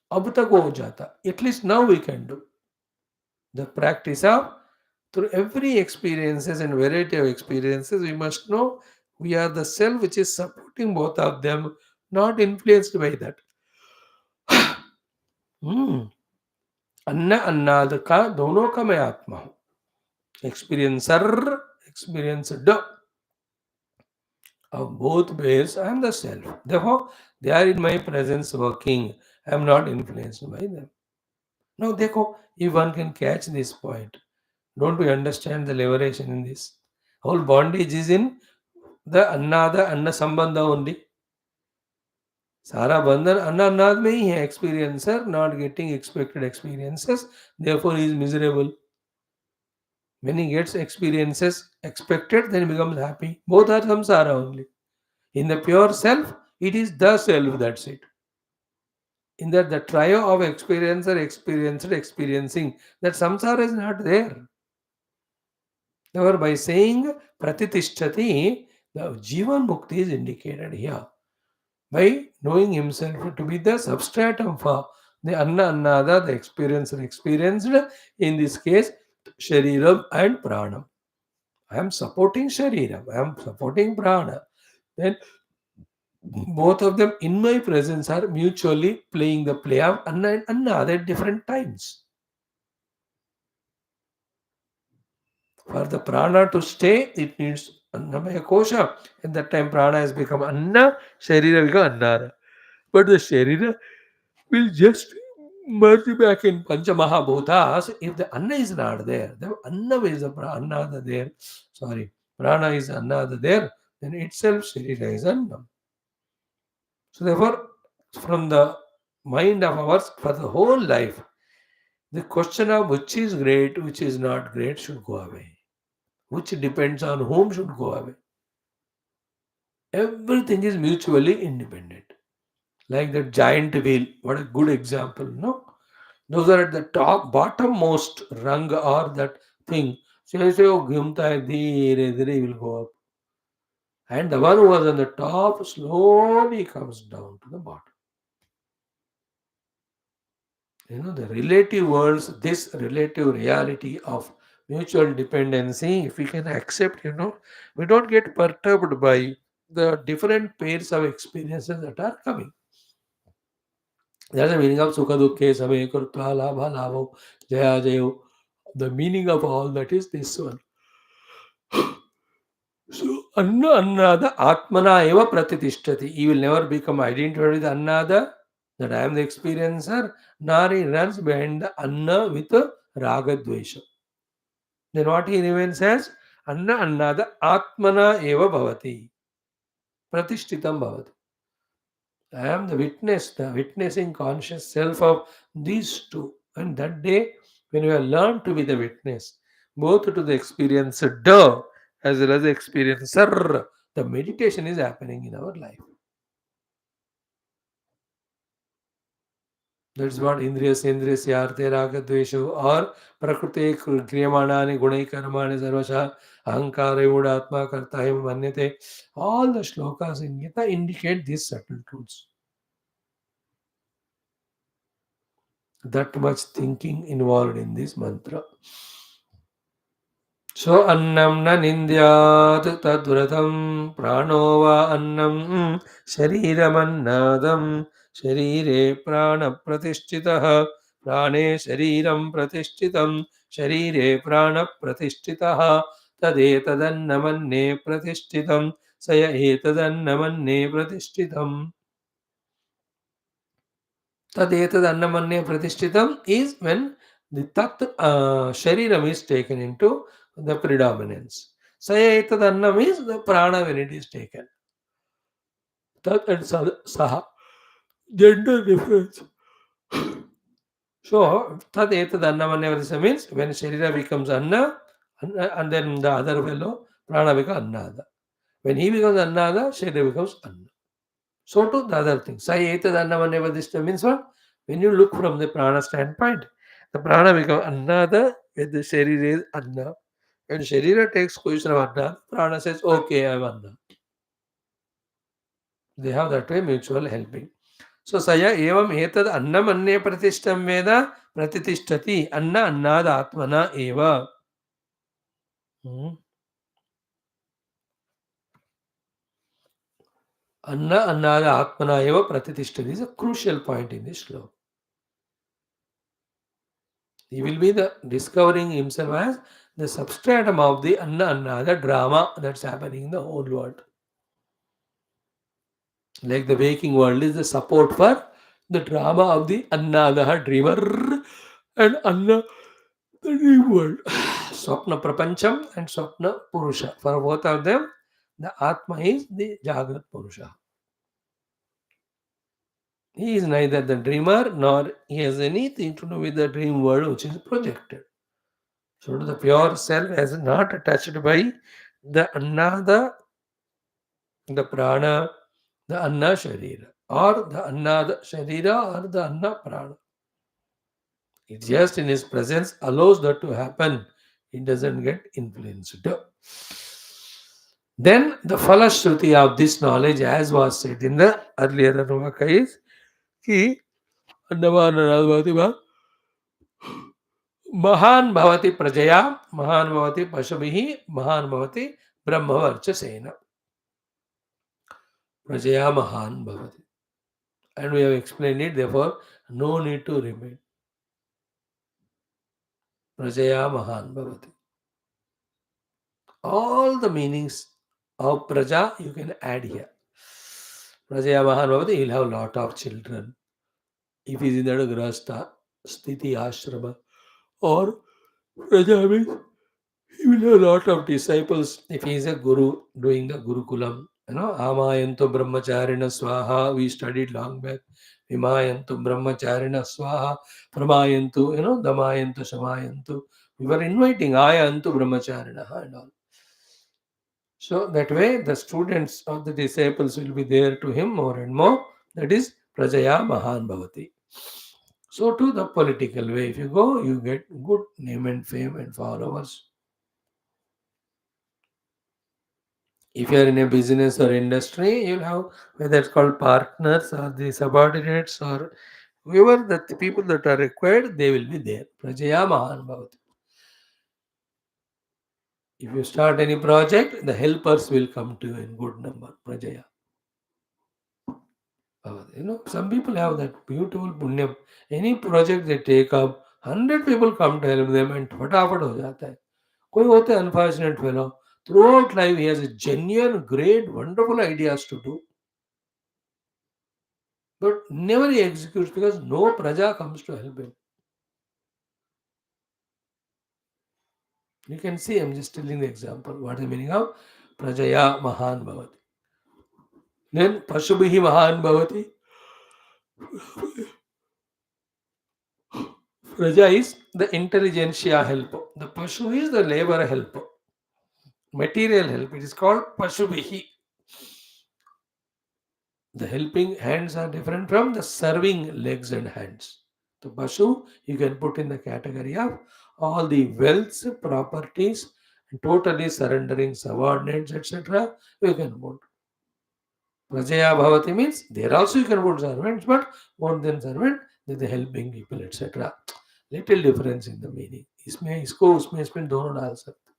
अब तक वो हो जाता. At least now we can do the practice of through every experiences and variety of experiences. We must know we are the self which is supporting both of them, not influenced by that. हम्म अन्ना अन्नाद का दोनों का मैं आत्मा हूं. Experiencer experienced of both ways. I am the self. Therefore, they are in my presence working. I am not influenced by them. Now, देखो, if one can catch this point, don't we understand the liberation in this? Whole bondage is in the anna sambandha only. सारा बंधन अन्ना अन्नाद में ही है. Experiencer not getting expected experiences, therefore he is miserable. When he gets experiences expected, then he becomes happy. Both are samsara only. In the pure self, it is the self, that's it. In that the trio of experiencer, experienced, experiencing, that samsara is not there. Therefore, by saying pratitishthati, the jivan mukti is indicated here. By knowing himself to be the substratum for the anna annada, the experiencer experienced, in this case, shariram and pranam. I am supporting shariram, I am supporting prana. Then both of them in my presence are mutually playing the play of anna and anna at different times. For the prana to stay, it needs annamaya kosha. At that time, prana has become anna, sharira become annara. But the sharira will just merge back in pancha mahabhutas if the anna is not there. The anna is the anna there. Sorry, prana is anna there. Then itself sharira is anna. So therefore, from the mind of ours for the whole life, the question of which is great, which is not great should go away. Which depends on whom should go away. Everything is mutually independent. Like the giant wheel, what a good example, no? Those are at the top, bottommost rung or that thing. So you say, oh, घूमता है धीरे धीरे will go up. And the one who was on the top slowly comes down to the bottom. The relative worlds, this relative reality of mutual dependency, if we can accept, we don't get perturbed by the different pairs of experiences that are coming. That's the meaning of Sukha Dukkhe Same Kurtva Labha Labho Jaya Jayo. The meaning of all that is this one. So, Anna Annada Atmana Eva Pratitishthati. He will never become identified with Annada, that I am the experiencer, nor he runs behind the Anna with a Raga Dvesha. Then what he remains as? Anna Annada Atmana Eva Bhavati. Pratishtitam Bhavati. I am the witness, the witnessing conscious self of these two. And that day, when we have learned to be the witness, both to the experiencer as well as the experiencer, the meditation is happening in our life. That's what Indriya Sendriya Syarte Raga Dveshu or Prakrute Kriyamanani Gunai Karmani Sarvasha Ahankara Yudatma Kartahim Manyate. All the shlokas in Gita indicate these subtle truths. That much thinking involved in this mantra. So annam na nindyat tadvratam prano va annam shariramannadam sharire prana pratishtitah prane shariram pratishthitam sharire prana pratishtitah tadetadannamanne pratishthitam saya etadannamanne pratishthitam. Tadetad annamanya pratishtitam is when the tat shariram is taken into the predominance. Sayetad annam is the prana when it is taken. Tat and saha. Gender difference. So, tat etad annamanya pratishtitam means when sharira becomes and then the other fellow prana becomes annada. When he becomes annada, sharira becomes anna. So too the other thing. Sai etad annamanya pratishtitam means what? When you look from the prana standpoint, the prana becomes another when the sharira is anna. When sharira takes position of anna, prana says, okay, I am anna. They have that way mutual helping. So saya evam etad annam anne pratishtam veda pratitishthati anna annada atmana eva. Hmm. Anna annada atmana eva pratitishthati is a crucial point in this sloka. He will be the discovering himself as the substratum of the anna, the drama that's happening in the whole world. Like the waking world is the support for the drama of the anna, the dreamer, and anna, the dream world. Swapna Prapancham and Swapna Purusha. For both of them, the Atma is the Jagrat Purusha. He is neither the dreamer nor he has anything to do with the dream world which is projected. So the pure self is not attached by the another, the prana, the anna sharira, or the anna sharira, or the anna prana. It just in his presence allows that to happen. It doesn't get influenced. Then the falashruti of this knowledge, as was said in the earlier Anuvaka, is ki Annavana महान भवति प्रजया महान भवति पशुभिः महान भवति ब्रह्मवर्चसेन प्रजया महान भवति. And we have explained it, therefore no need to repeat. Prajaya mahan bhavati. All the meanings of praja you can add here. Prajaya mahan bhavati, he'll have lot of children. If he is in that grasta, sthiti ashrama, or praja means he will have a lot of disciples if he is a guru doing the Gurukulam. Amayantu Brahmacharina Swaha, we studied long back. Vimayantu Brahmacharina Swaha, Pramayantu, Damayantu, Shamayantu. We were inviting Ayantu Brahmacharina and all. So that way the students or the disciples will be there to him more and more. That is Prajaya Mahan Bhavati. So to the political way, if you go, you get good name and fame and followers. If you are in a business or industry, you'll have whether it's called partners or the subordinates or whoever the people that are required, they will be there. Prajaya Mahan Bhavati. If you start any project, the helpers will come to you in good number. Prajaya Bhavati. Some people have that beautiful punyam. Any project they take up, 100 people come to help them and फटाफट हो जाता है. कोई होता है unfortunate fellow. Throughout life, he has a genuine, great, wonderful ideas to do. But never he executes because no praja comes to help him. You can see, I'm just telling the example. What is the meaning of prajaya mahan bhavati? Then pashubihi mahan bhavati. Praja is the intelligentsia help. The pashu is the labor help. Material help. It is called pashubihi. The helping hands are different from the serving legs and hands. The Bashu, you can put in the category of all the wealths, properties, and totally surrendering subordinates, etc. You can put. Prajaya Bhavati means there also you can put servants, but more than servant, the helping people, etc. Little difference in the meaning. इसमें इसको उसमें इसमें दोनों डाल सकते.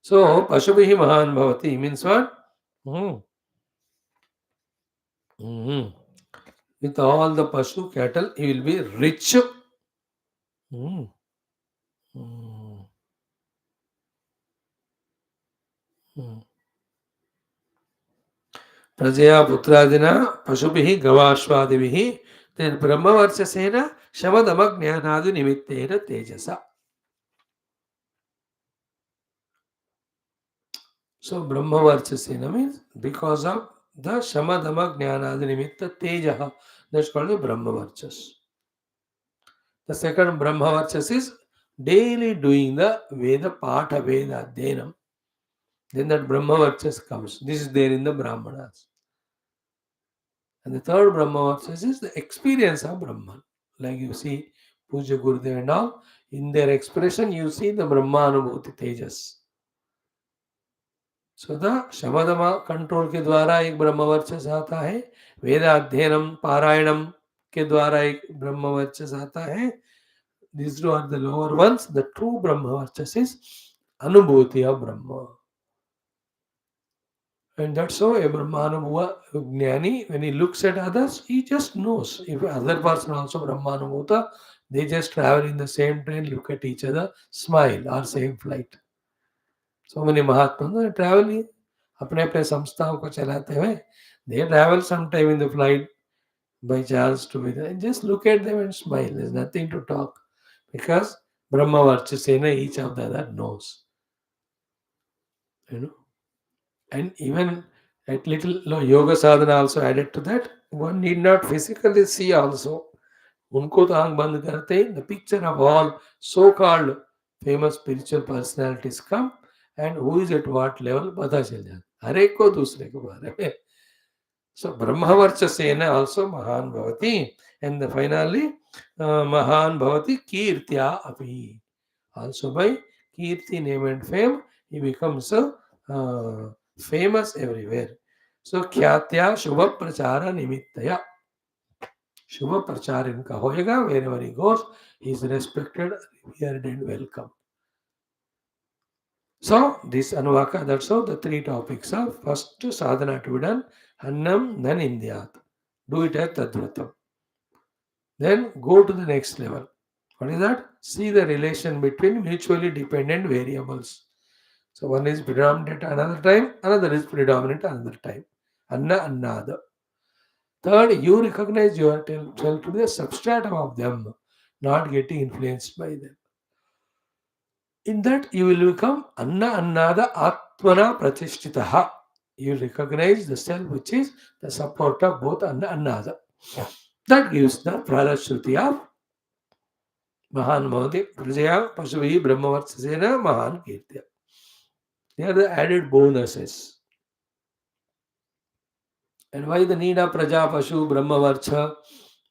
So Pashubihi Mahan Bhavati means what? Hmm. Mhm. With all the Pashu cattle, he will be rich. Hmm. Hmm. Hmm. प्रजया पुत्रादिना पशुभिः गवाश्वादिभिः तेन ब्रह्मवर्चसेन शमदमज्ञानादिनिमित्तेन तेजसा. So Brahmavarchasena means because of the Shamadama Jnanadinimitta Tejaha. That's called the Brahmavarchas. The second Brahmavarchas is daily doing the Veda Patha Veda Adhenam. Then that Brahmavarchas comes. This is there in the Brahmanas. And the third Brahmavarchas is the experience of Brahman. Like you see Puja Gurudev and all, in their expression you see the Brahmanubhuti Tejas. सदा शमदमा control के द्वारा एक ब्रह्मवर्चस आता है, वेदाध्ययनम पारायणम के द्वारा एक ब्रह्मवर्चस आता है. These two are the lower ones. The true brahmavarchas is anubhuti of brahma, and that's how a brahmanubhuva jnani, when he looks at others, he just knows. If other person also brahmanubhuta, they just travel in the same train, look at each other, smile, or same flight. So many Mahatmas travel अपने अपने संस्थाओं को चलाते हुए, they travel sometime in the flight by chance to be there. Just look at them and smile. There's nothing to talk because Brahma Varchasena, each of the other knows, you know. And even at little yoga sadhana also added to that. One need not physically see also. उनको तो आंख बंद करते ही the picture of all so-called famous spiritual personalities come and who is at what level पता चल जाता हर एक को दूसरे के बारे में. So Brahmavarchasena also Mahan Bhavati. And finally, Mahan Bhavati Kirtya Api. Also by Kirti name and fame, he becomes famous everywhere. So Khyatya Shubha Prachara Nimittaya. Shubha Prachar इनका होएगा. Wherever he goes, he is respected, revered and welcome. So this Anuvaka, that's how the three topics are. First sadhana to be done, Annam, then Indiyat. Do it at Tadvratam. Then go to the next level. What is that? See the relation between mutually dependent variables. So one is predominant another time, another is predominant another time. Anna, Annada. Third, you recognize yourself to be the substratum of them, not getting influenced by them. In that, you will become Anna Annada Atmana Pratishtitaha. You recognize the self which is the support of both Anna Annada. That gives the Pralashruti of Mahan Bhavati Prajaya Pasuvi Brahmavartsasena Mahan Kirtya. They are the added bonuses. And why the need of Praja Pashu Brahmavarcha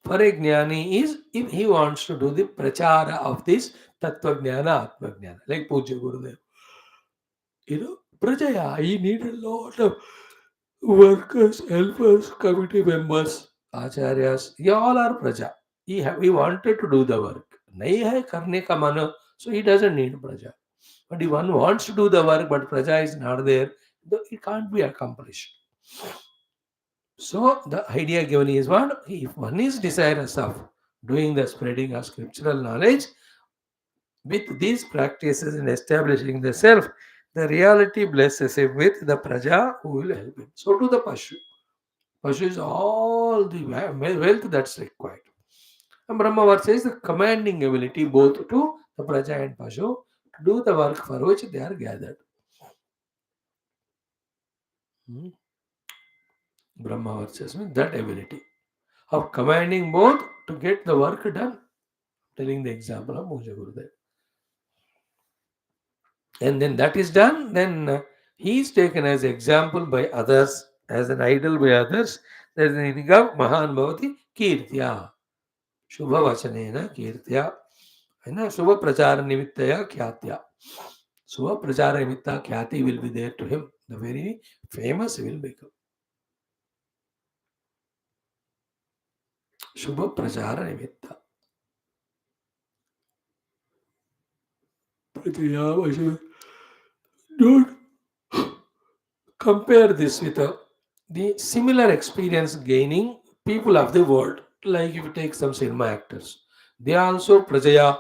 for a Jnani is if he wants to do the prachara of this Tattva Jnana Atma Jnana, like Puja Gurudev. Prajaya, he needed a lot of workers, helpers, committee members, acharyas. They all are praja. He wanted to do the work. नहीं है करने का मन, so he doesn't need praja. But if one wants to do the work, but praja is not there, it can't be accomplished. So the idea given is what? If one is desirous of doing the spreading of scriptural knowledge, with these practices in establishing the self, the reality blesses him with the praja who will help him. So to the Pashu. Pashu is all the wealth that's required. And Brahmavarcha is the commanding ability both to the praja and Pashu to do the work for which they are gathered. Hmm. Brahmavarcha means that ability of commanding both to get the work done. Telling the example of Puja Gurudev. And then that is done, then he is taken as example by others, as an idol by others. There is the meaning of Mahan Bhavati Kirtya. Shubha Vachanena Kirtya. And Shubha Prachara Nimittaya Khyatya. Shubha Prachara Nimitta Khyati will be there to him. The very famous will become. Shubha Prachara Nimitta. Don't compare this with the similar experience gaining people of the world. Like if you take some cinema actors, they are also prajaya.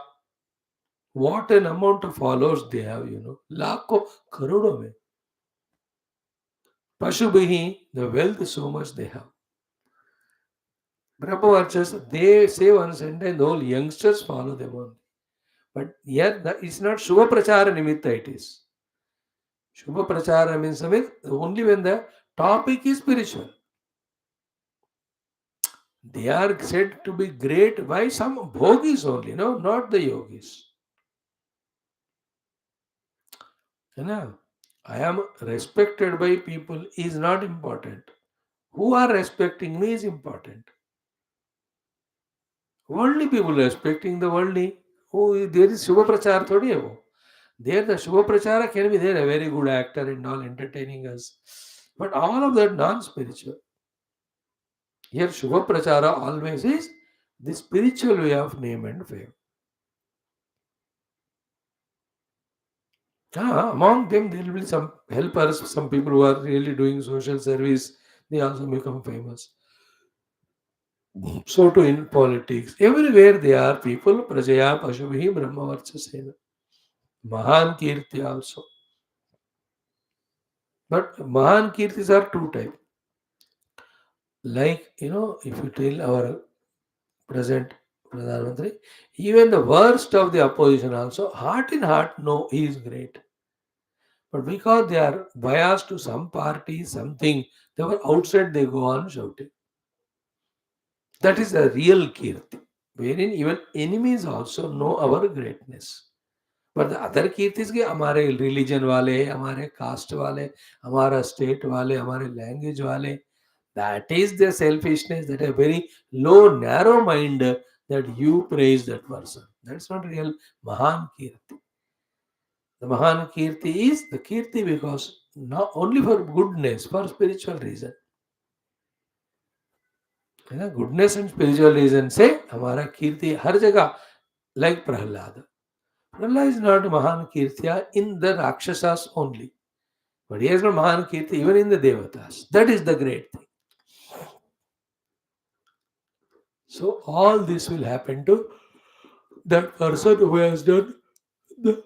What an amount of followers they have, Lakho, karodo mein. Pashubhihi, the wealth so much they have. Brahmavarchas, they say one sentence, all youngsters follow them on. But yet, it's not Shubha Prachara Nimitta, it is. Shubha Prachara means only when the topic is spiritual. They are said to be great by some bhogis only, no, not the yogis. You know, I am respected by people is not important. Who are respecting me is important. Worldly people respecting the worldly. Oh, there is Shubha Prachar thodi hai wo. There the Shubha Prachara can be there, a very good actor and all entertaining us. But all of that non-spiritual. Here Shubha Prachara always is the spiritual way of name and fame. Among them there will be some helpers, some people who are really doing social service, they also become famous. So too in politics. Everywhere they are people, Prajaya, Pashubhi, Brahmavarchasena. Mahan Kirti also. But Mahan Kirtis are two types. Like, if you tell our present Pradhan Mantri, even the worst of the opposition also, heart in heart, no, he is great. But because they are biased to some party, something, they were outside, they go on shouting. That is the real Kirti, wherein even enemies also know our greatness. But the other कीर्तिस के हमारे religion वाले, हमारे cast वाले, हमारा state वाले, हमारे language वाले, that is the selfishness, that a very low, narrow mind that you praise that person. That's not real Mahan Kirti. The Mahan Kirti is the Kirti because not only for goodness, for spiritual reason. Goodness and spiritual reason से हमारा कीर्ति हर जगह, like Prahlad. Prahlad is not Mahan Kirtiya in the Rakshasas only. But he has got Mahan Kirti even in the Devatas. That is the great thing. So all this will happen to that person who has done the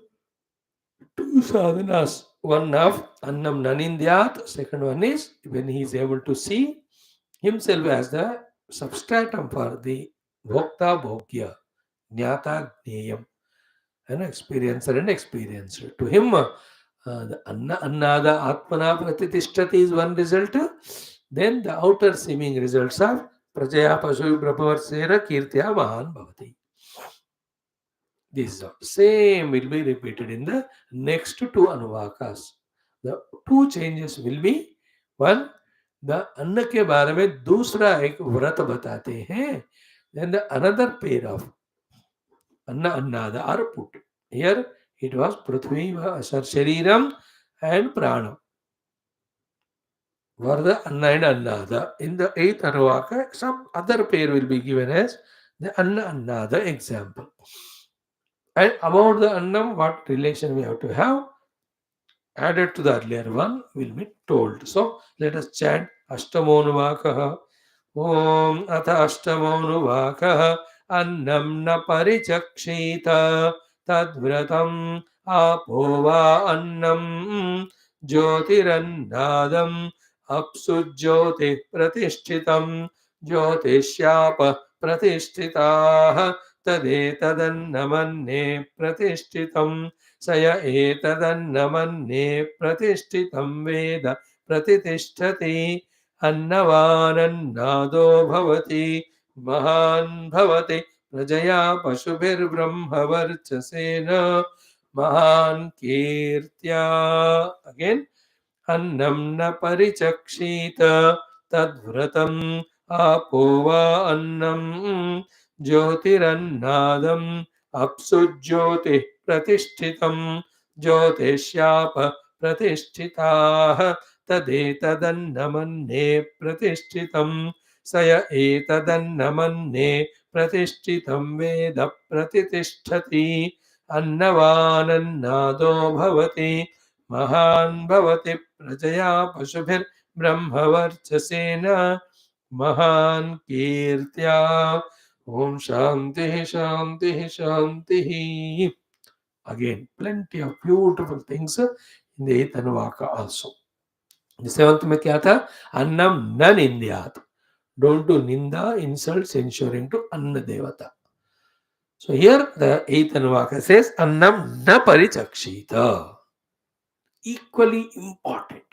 two sadhanas. One of Annam Nanindyat, second one is when he is able to see himself as the substratum for the Bhokta Bhogya, Jnata Gneyam, an experiencer and experiencer. To him, the Annada Atmana Pratitishthati is one result. Then the outer seeming results of Prajaya Pashu Brahmavarsena Kirtya Mahan Bhavati. This is all. Same will be repeated in the next two Anuvakas. The two changes will be one, the अन्न के बारे में दूसरा एक व्रत बताते हैं. Then the another pair of Anna Annada are put. Here it was Prithvi Shariram and Pranam. For the Anna and Annada. In the eighth Anuvaka, some other pair will be given as the Anna Annada example. And about the Annam, what relation we have to have, added to the earlier one, will be told. So let us chant Ashtamonuvakaha. Om Atha Ashtamonuvakaha. Annam na parichakshita tadvratam apova annam jyotirannadam apsujyote pratishthitam jyotishyapa pratishtitah तदेतदन्नमन्ये प्रतिष्ठितं स य एतदन्नमन्ये प्रतिष्ठितं वेद प्रतितिष्ठति अन्नवानन्नादो भवति महान् भवति प्रजया पशुभिर्ब्रह्मवर्चसेन महान् कीर्त्या. Again, अन्नं न परिचक्षीत तद्व्रतम् आपो वा अन्नम् ज्योतिरन्नादम् अप्सु ज्योतिः प्रतिष्ठितम् ज्योतिष्याप प्रतिष्ठिताः तदेतदन्नमन्ये प्रतिष्ठितम् स य एतदन्नमन्ये प्रतिष्ठितं वेद प्रतितिष्ठति अन्नवानन्नादो भवति महान् भवति प्रजया पशुभिर् ब्रह्मवर्चसेन महान् कीर्त्या ॐ शान्तिः शान्तिः शान्तिः. Again, plenty of beautiful things in the eighth Anuvaka also. The seventh में क्या था? अन्नम न निंद्यात. Don't do ninda, insult, censuring to Anna Devata. So here the eighth Anuvaka says Annam na parichakshita. Equally important.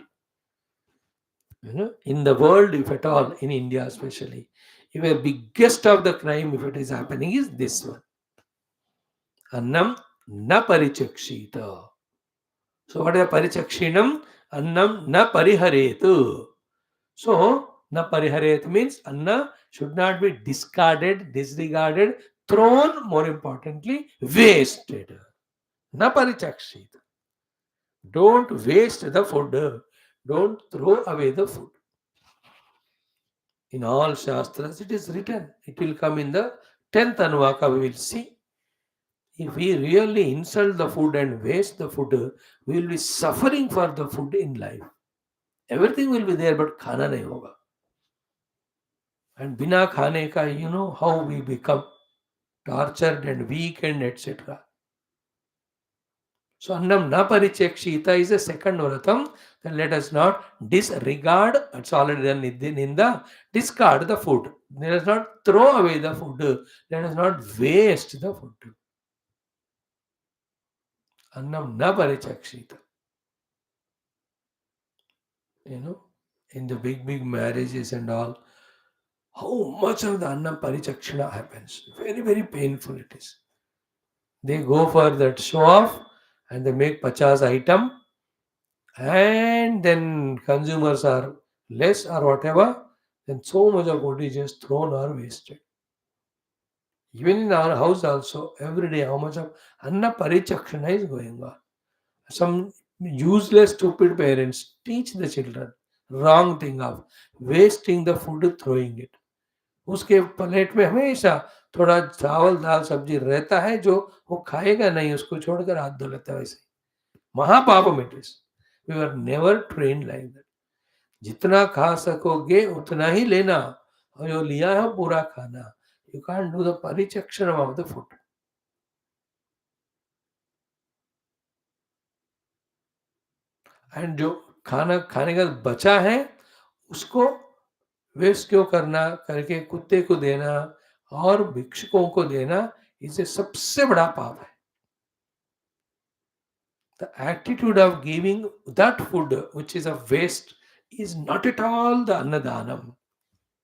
In the world, if at all, in India especially, if the biggest of the crime, if it is happening, is this one. Annam na parichakshita. So what is parichakshinam? Annam na pariharetu. So na pariharet means anna should not be discarded, disregarded, thrown, more importantly, wasted. Na parichakshita. Don't waste the food. Don't throw away the food. In all Shastras, it is written. It will come in the 10th Anuvaka, we will see. If we really insult the food and waste the food, we will be suffering for the food in life. Everything will be there, but khana nahi hoga. And bina khane ka, you know how we become tortured and weak and etc. So annam na parichakshita is the second vratam. Then let us not disregard, it's already done in the discard the food. Let us not throw away the food. Let us not waste the food. Annam na parichakshita. In the big marriages and all, how much of the annam parichakshana happens. Very, very painful it is. They go for that show off and they make pachas item and then consumers are less or whatever, then so much of food is just thrown or wasted. Even in our house also, every day how much of anna parichakshana is going on. Some useless stupid parents teach the children wrong thing of wasting the food, throwing it. उसके plate में हमेशा थोड़ा चावल दाल सब्जी रहता है, जो वो खाएगा नहीं, उसको छोड़कर हाथ धो लेता है. वैसे महापापम it is. We are never train like that. जितना खा सकोगे उतना ही लेना, और जो लिया है पूरा खाना. यू कांट डू द परिचक्षण ऑफ द फूड. एंड जो खाना खाने का बचा है उसको वेस्ट क्यों करना करके कुत्ते को देना और भिक्षुकों को देना, इसे सबसे बड़ा पाप है. The attitude of giving that food which is a waste is not at all the annadanam.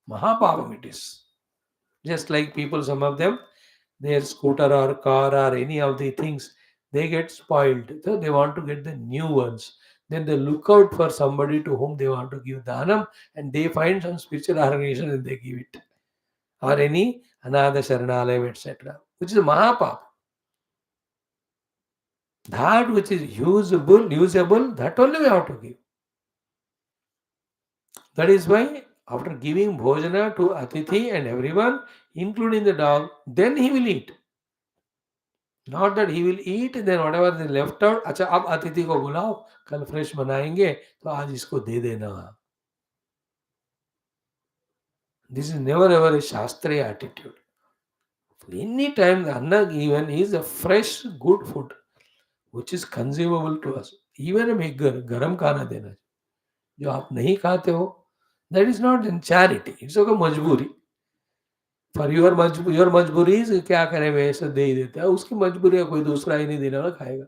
Mahapavam it is. Just like people, some of them, their scooter or car or any of the things, they get spoiled. So they want to get the new ones. Then they look out for somebody to whom they want to give dhanam, and they find some spiritual organization and they give it. Or any another sharanalaya, etc. Which is a mahapap. That which is usable, that only we have to give. That is why after giving bhojana to Atithi and everyone, including the dog, then he will eat. Not that he will eat, then whatever is left out, अच्छा अब अतिथि को बुलाओ, कल fresh बनाएंगे तो आज इसको दे देना. This is never ever a Shastriya attitude. Any time the anna given is a fresh, good food, which is consumable to us. Even a garam खाना देना. जो आप नहीं खाते हो, that is not in charity. It's okay मजबूरी. For your मजबूरी क्या करें, वे ऐसे दे ही देता है. उसकी मजबूरी है, कोई दूसरा ही नहीं देने वाला खाएगा.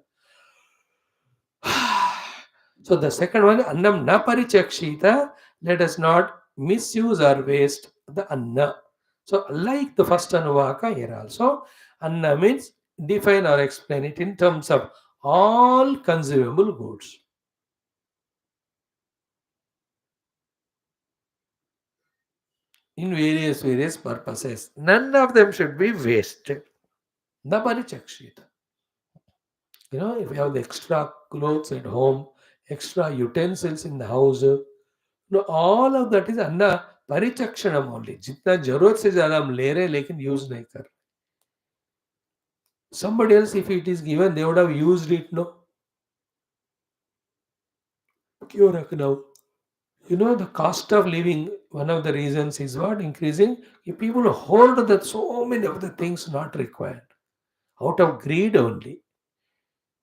So the second one, annam na parichakshita, let us not misuse or waste the anna. So like the first anuvaka here also, anna means define or explain it in terms of all consumable goods. In various purposes. None of them should be wasted. Na parichakshita. If you have the extra clothes at home, extra utensils in the house, all of that is Anna परिचक्षणम only. जितना जरूरत से ज्यादा हम ले रहे लेकिन use नहीं कर. Somebody else, if it is given, they would have used it, no? क्यों रखना हो? The cost of living, one of the reasons is what? Increasing. People hold that so many of the things not required out of greed only,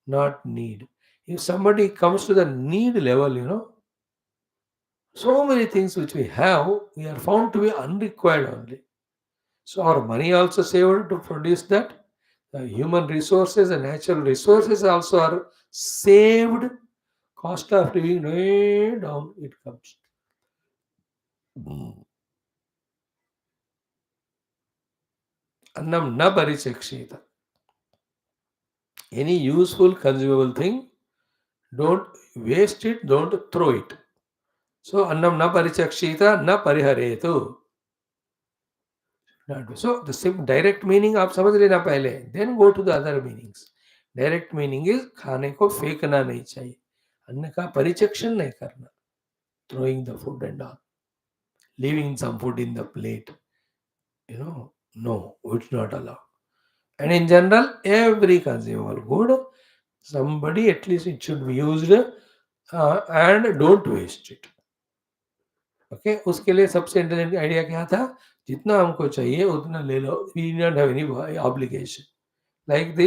not need. If somebody comes to the need level, so many things which we are found to be unrequired only. So our money also saved to produce that. The human resources and natural resources also are saved. Cost of living way down it comes. Annam na parichakshita. Any useful consumable thing, don't waste it, don't throw it. So annam na parichakshita na pariharetu. So the same direct meaning आप समझ लेना पहले, then go to the other meanings. Direct meaning is खाने को फेंकना नहीं चाहिए, अन्न का परिचक्षण नहीं करना, throwing the food and all, leaving some food in the plate, no, it's not allowed. And in general, every consumable good, somebody at least it should be used, and don't waste it. Okay, उसके लिए सबसे intelligent idea क्या था? जितना हमको चाहिए उतना ले लो, we don't have any obligation, like the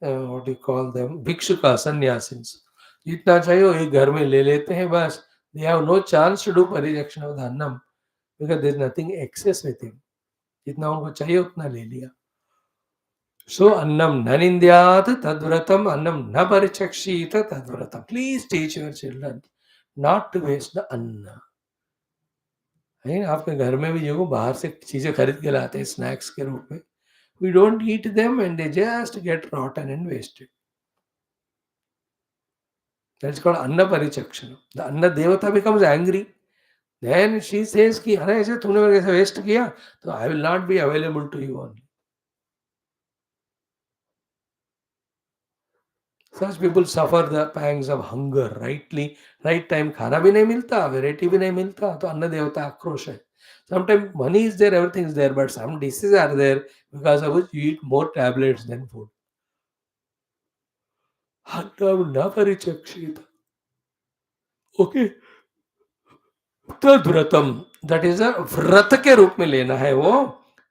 what you call them भिक्षुका सन्यासिन्स, जितना चाहिए वो एक घर में ले लेते हैं बस. They have no chance to do परिरक्षण ऑफ द अन्नम because there is nothing excess with him. जितना उनको चाहिए उतना ले लिया. सो अन्नम न निंद्यात तद्व्रतम, अन्नम न परिचक्षीत तद्व्रतम. Please teach your children not to waste the अन्न. है ना, आपके घर में भी जो बाहर से चीज़ें खरीद के लाते हैं स्नैक्स के रूप में, we don't eat them and they just get rotten and wasted. That's called अन्न परिचक्षण. The Anna Devata becomes angry. Then she says कि अरे ऐसे तूने मेरे कैसे वेस्ट किया, तो I will not be available to you only. Such people suffer the pangs of hunger. Right time खाना भी नहीं मिलता, वेराइटी भी नहीं मिलता, तो अन्न देवता आक्रोश है. Sometimes money is there, everything is there, but some diseases are there because of which you eat more tablets than food. अन्नम न परिचक्षित. ओके, तद्व्रतम, दैट इज अ व्रत के रूप में लेना है वो,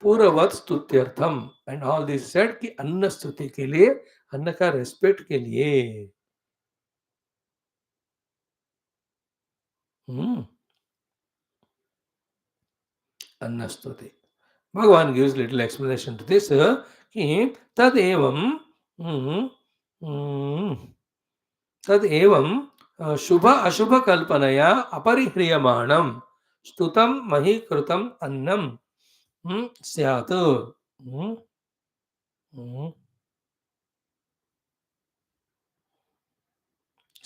पूर्ववत स्तुत्यर्थम. एंड ऑल दिस सेड कि अन्न स्तुति के लिए, अन्न का रेस्पेक्ट के लिए. हम्म, अन्न स्तुति. भगवान gives little explanation to this कि तदेवं तदेवं शुभ अशुभ कल्पनया अपरिह्रियमाणं स्तुतं महीकृतम् अन्नं स्यात्. हम्म, हम्म.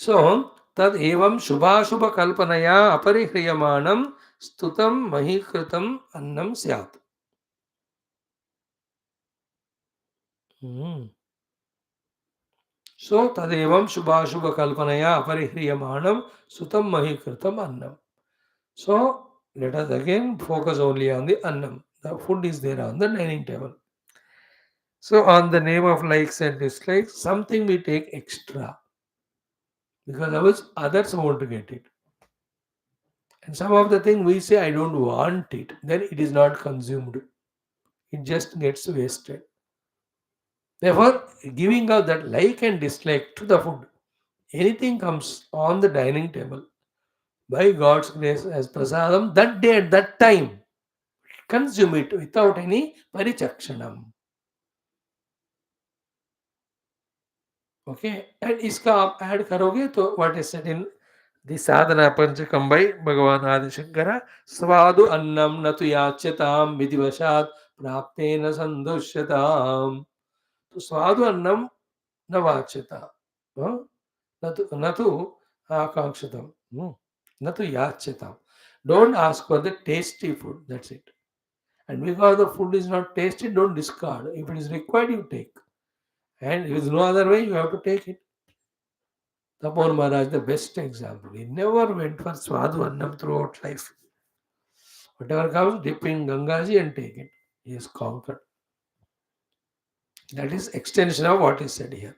So तद एवं शुभाशुभ कल्पनया अपरिह्रियमाणं स्तुतं महीकृतम् अन्नं स्यात्. So तदेवं शुभाशुभ कल्पनया अपरिह्रियमाणं स्तुतं महीकृतम् अन्नं. So let us again focus only on the annam. The food is there on the dining table. So on the name of likes and dislikes, something we take extra because others won't get it. And some of the thing we say I don't want it, then it is not consumed. It just gets wasted. Therefore, giving out that like and dislike to the food, anything comes on the dining table by God's grace as prasadam that day at that time, consume it without any parichakshanam. Okay, and इसका आप add करोगे तो what is said in the Sadhana Panchakam by Bhagwan Adi Shankara, स्वादु अन्नम न तु याच्यताम विधिवशात प्राप्तेन संदुष्यताम. तो स्वादु अन्नम न वाच्यता, हाँ? न तो आकांक्षितम, न तो याच्यताम. Don't ask for the tasty food. That's it. And because the food is not tasty, don't discard. If it is required, you take. And if there is no other way, you have to take it. Tapon Maharaj, the best example. He never went for Swadhu Annam throughout life. Whatever comes, dip in Gangaji and take it. He has conquered. That is extension of what is said here.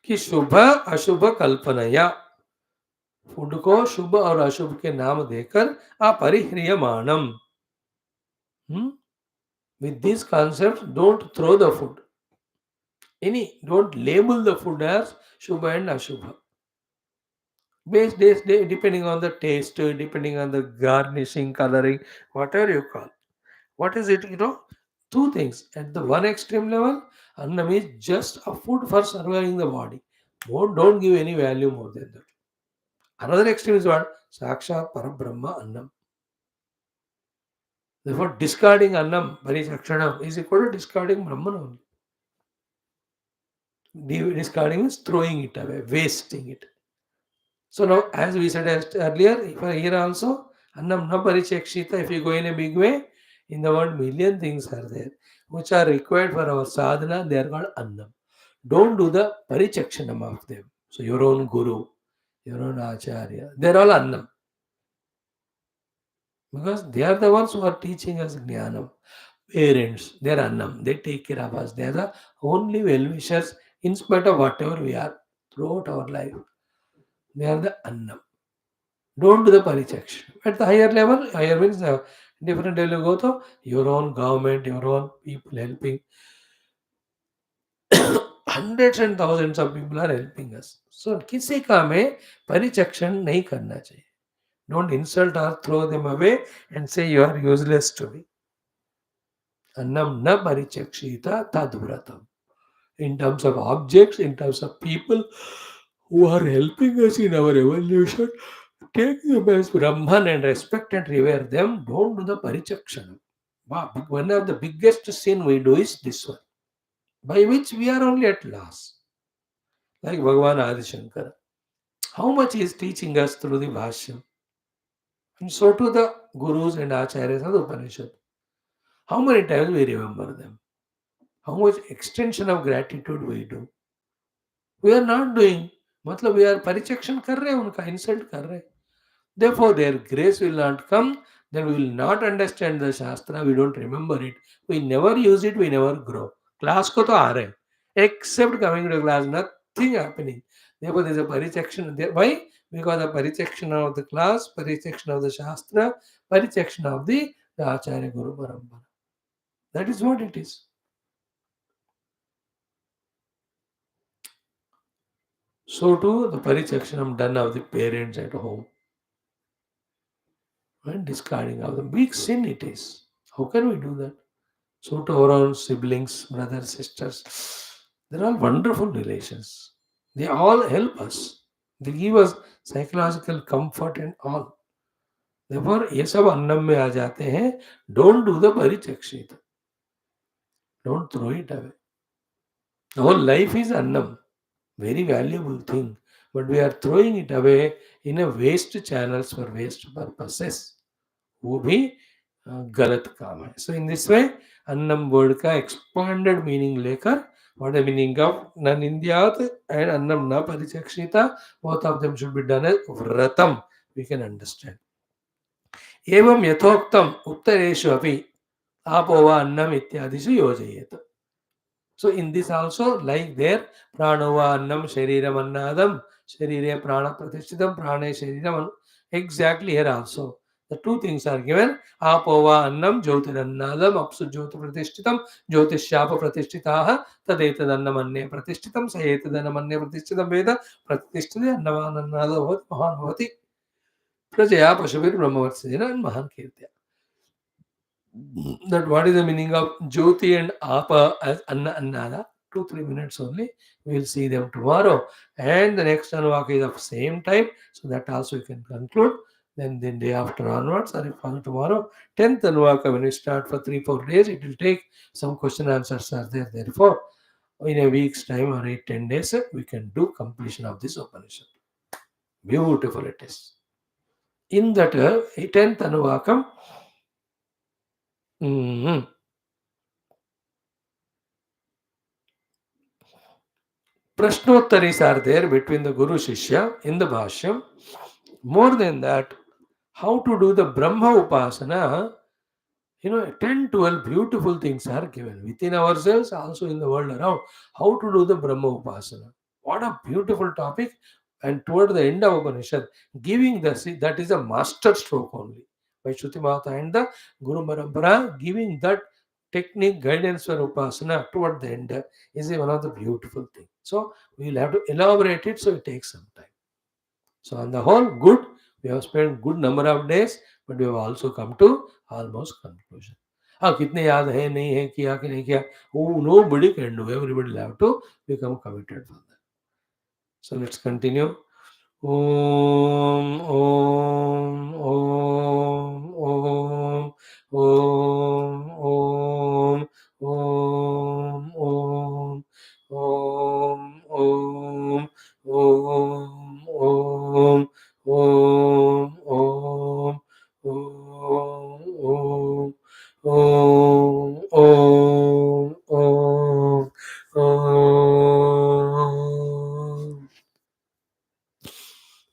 Ki Shubha Ashubha Kalpanaya. Food को शुभ और अशुभ के नाम देकर अपरिह्रियमाणम. With these concepts, don't throw the food. Don't label the food as Shubha and Ashubha. Depending on the taste, depending on the garnishing, coloring, whatever you call. What is it? Two things. At the one extreme level, Annam is just a food for surviving the body. Don't give any value more than that. Another extreme is what? Sakshat Parabrahma Annam. Therefore, discarding Annam, Parichakshanam, is equal to discarding Brahman only. Discarding means throwing it away, wasting it. So now, as we said earlier, here also, Annam na parichakshita, if you go in a big way, in the world, million things are there, which are required for our sadhana, they are called Annam. Don't do the parichakshanam of them. So your own guru, your own acharya, they're all Annam. Because they are the ones who are teaching us jnanam. Parents, they are Annam. They take care of us. They are the only well-wishers in spite of whatever we are throughout our life. They are the Annam. Don't do the parichaksha. At the higher level, higher means different level you go to, your own government, your own people helping. Hundreds and thousands of people are helping us. So किसी का में परिचक्षण नहीं करना चाहिए. Don't insult or throw them away and say you are useless to me. Annam na parichakshita tadvratam. In terms of objects, in terms of people who are helping us in our evolution, take them as Brahman and respect and revere them. Don't do the parichakshana. Wow, one of the biggest sin we do is this one, by which we are only at loss. Like Bhagavan Adi Shankara. How much he is teaching us through the Bhashyam. And so to the Gurus and Acharyas of the Upanishad. How many times we remember them? How much extension of gratitude we do? We are not doing. मतलब we are परिचक्षण कर रहे हैं उनका insult कर रहे हैं. Therefore, their grace will not come. Then we will not understand the Shastra. We don't remember it. We never use it. We never grow. Class को तो आ रहे हैं. Except coming to class, nothing happening. Therefore, there is a parichakshan. Why? Because the parichakshan of the class, parichakshan of the Shastra, parichakshan of the Acharya Guru Parampara. That is what it is. So too, the parichakshanam done of the parents at home and discarding of them. Big sin it is. How can we do that? So to our own siblings, brothers, sisters, they're all wonderful relations. They all help us. They give us psychological comfort and all. Therefore, ये सब अन्नम में आ जाते हैं. Don't do the परिचक्षित. Don't throw it away. The whole life is annam. Very valuable thing. But we are throwing it away in a waste channels for waste purposes. वो भी गलत काम है. So in this way, Annam word का expanded meaning लेकर, what the meaning of nanindhyat and annam na parichakshita, both of them should be done as vratam. We can understand. एवं यथोक्तम उत्तरेषु अपि आपो वा अन्नम इत्यादिषु योजयेत. So in this also, like there, pranova annam shariram annadam, sharire prana pratishthitam, prane shariram. Exactly here also. The two things are given. Apova annam jyotirannadam, apsu jyoti pratishtitam, jyotishyapa pratishtitaha, tadetadannam anne pratishtitam, sayetadannam anne pratishtitam veda, pratishtite annamanannada bhavati, mahan bhavati, prajaya pashavir brahmavarsidina and mahan kirtya. That what is the meaning of Jyoti and Apa as Anna Annada? 2-3 minutes only. We will see them tomorrow. And the next Anuvaka is of same time. So that also we can conclude. Then the day after onwards, or if tomorrow, 10th Anuvaka, when we start for 3-4 days, it will take some question answers are there. Therefore, in a week's time or 8-10 days, we can do completion of this Upanishad. Beautiful it is. In that 10th Anuvakam, Prashnottaris are there between the Guru Shishya in the Bhashyam. More than that, how to do the Brahma Upasana, 10, 12 beautiful things are given within ourselves, also in the world around. How to do the Brahma Upasana. What a beautiful topic. And toward the end of Upanishad, giving the, see, that is a master stroke only by Shruti Mata and the Guru Parampara, giving that technique guidance for Upasana toward the end is one of the beautiful things. So we will have to elaborate it, so it takes some time. So on the whole, good. We have spent good number of days, but we have also come to almost conclusion. हाँ कितने याद है नहीं है किया कि नहीं किया, oh, nobody can do. Everybody will have to become committed for that. So let's continue. Om Om Om Om Om Om Om Om Om Om Om Om Om Om Om Om Om Om Om.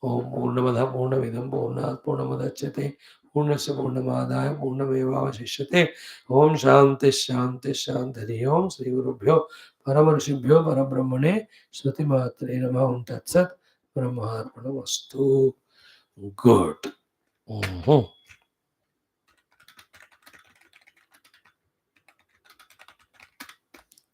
ओम पूर्णमदः पूर्णमिदं पूर्णात् पूर्णमुदच्यते पूर्णस्य पूर्णमादाय पूर्णमेवावशिष्यते ओम शांति शांति शांति ओम श्री गुरुभ्यो परम ऋषिभ्यो परब्रह्मणे श्रुतिमात्रे नमः ओम तत्सत् ब्रह्मार्पणमस्तु गुड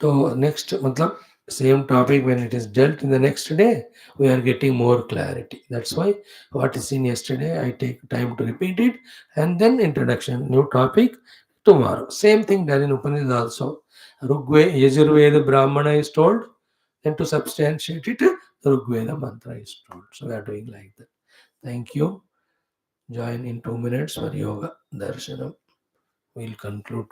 तो नेक्स्ट मतलब same topic, when it is dealt in the next day, we are getting more clarity. That's why what is seen yesterday, I take time to repeat it, and then introduction, new topic tomorrow. Same thing done in Upanishad also. Yajurveda Brahmana is told, then to substantiate it, the Rigveda mantra is told. So we are doing like that. Thank you. Join in 2 minutes for yoga darshanam. We'll conclude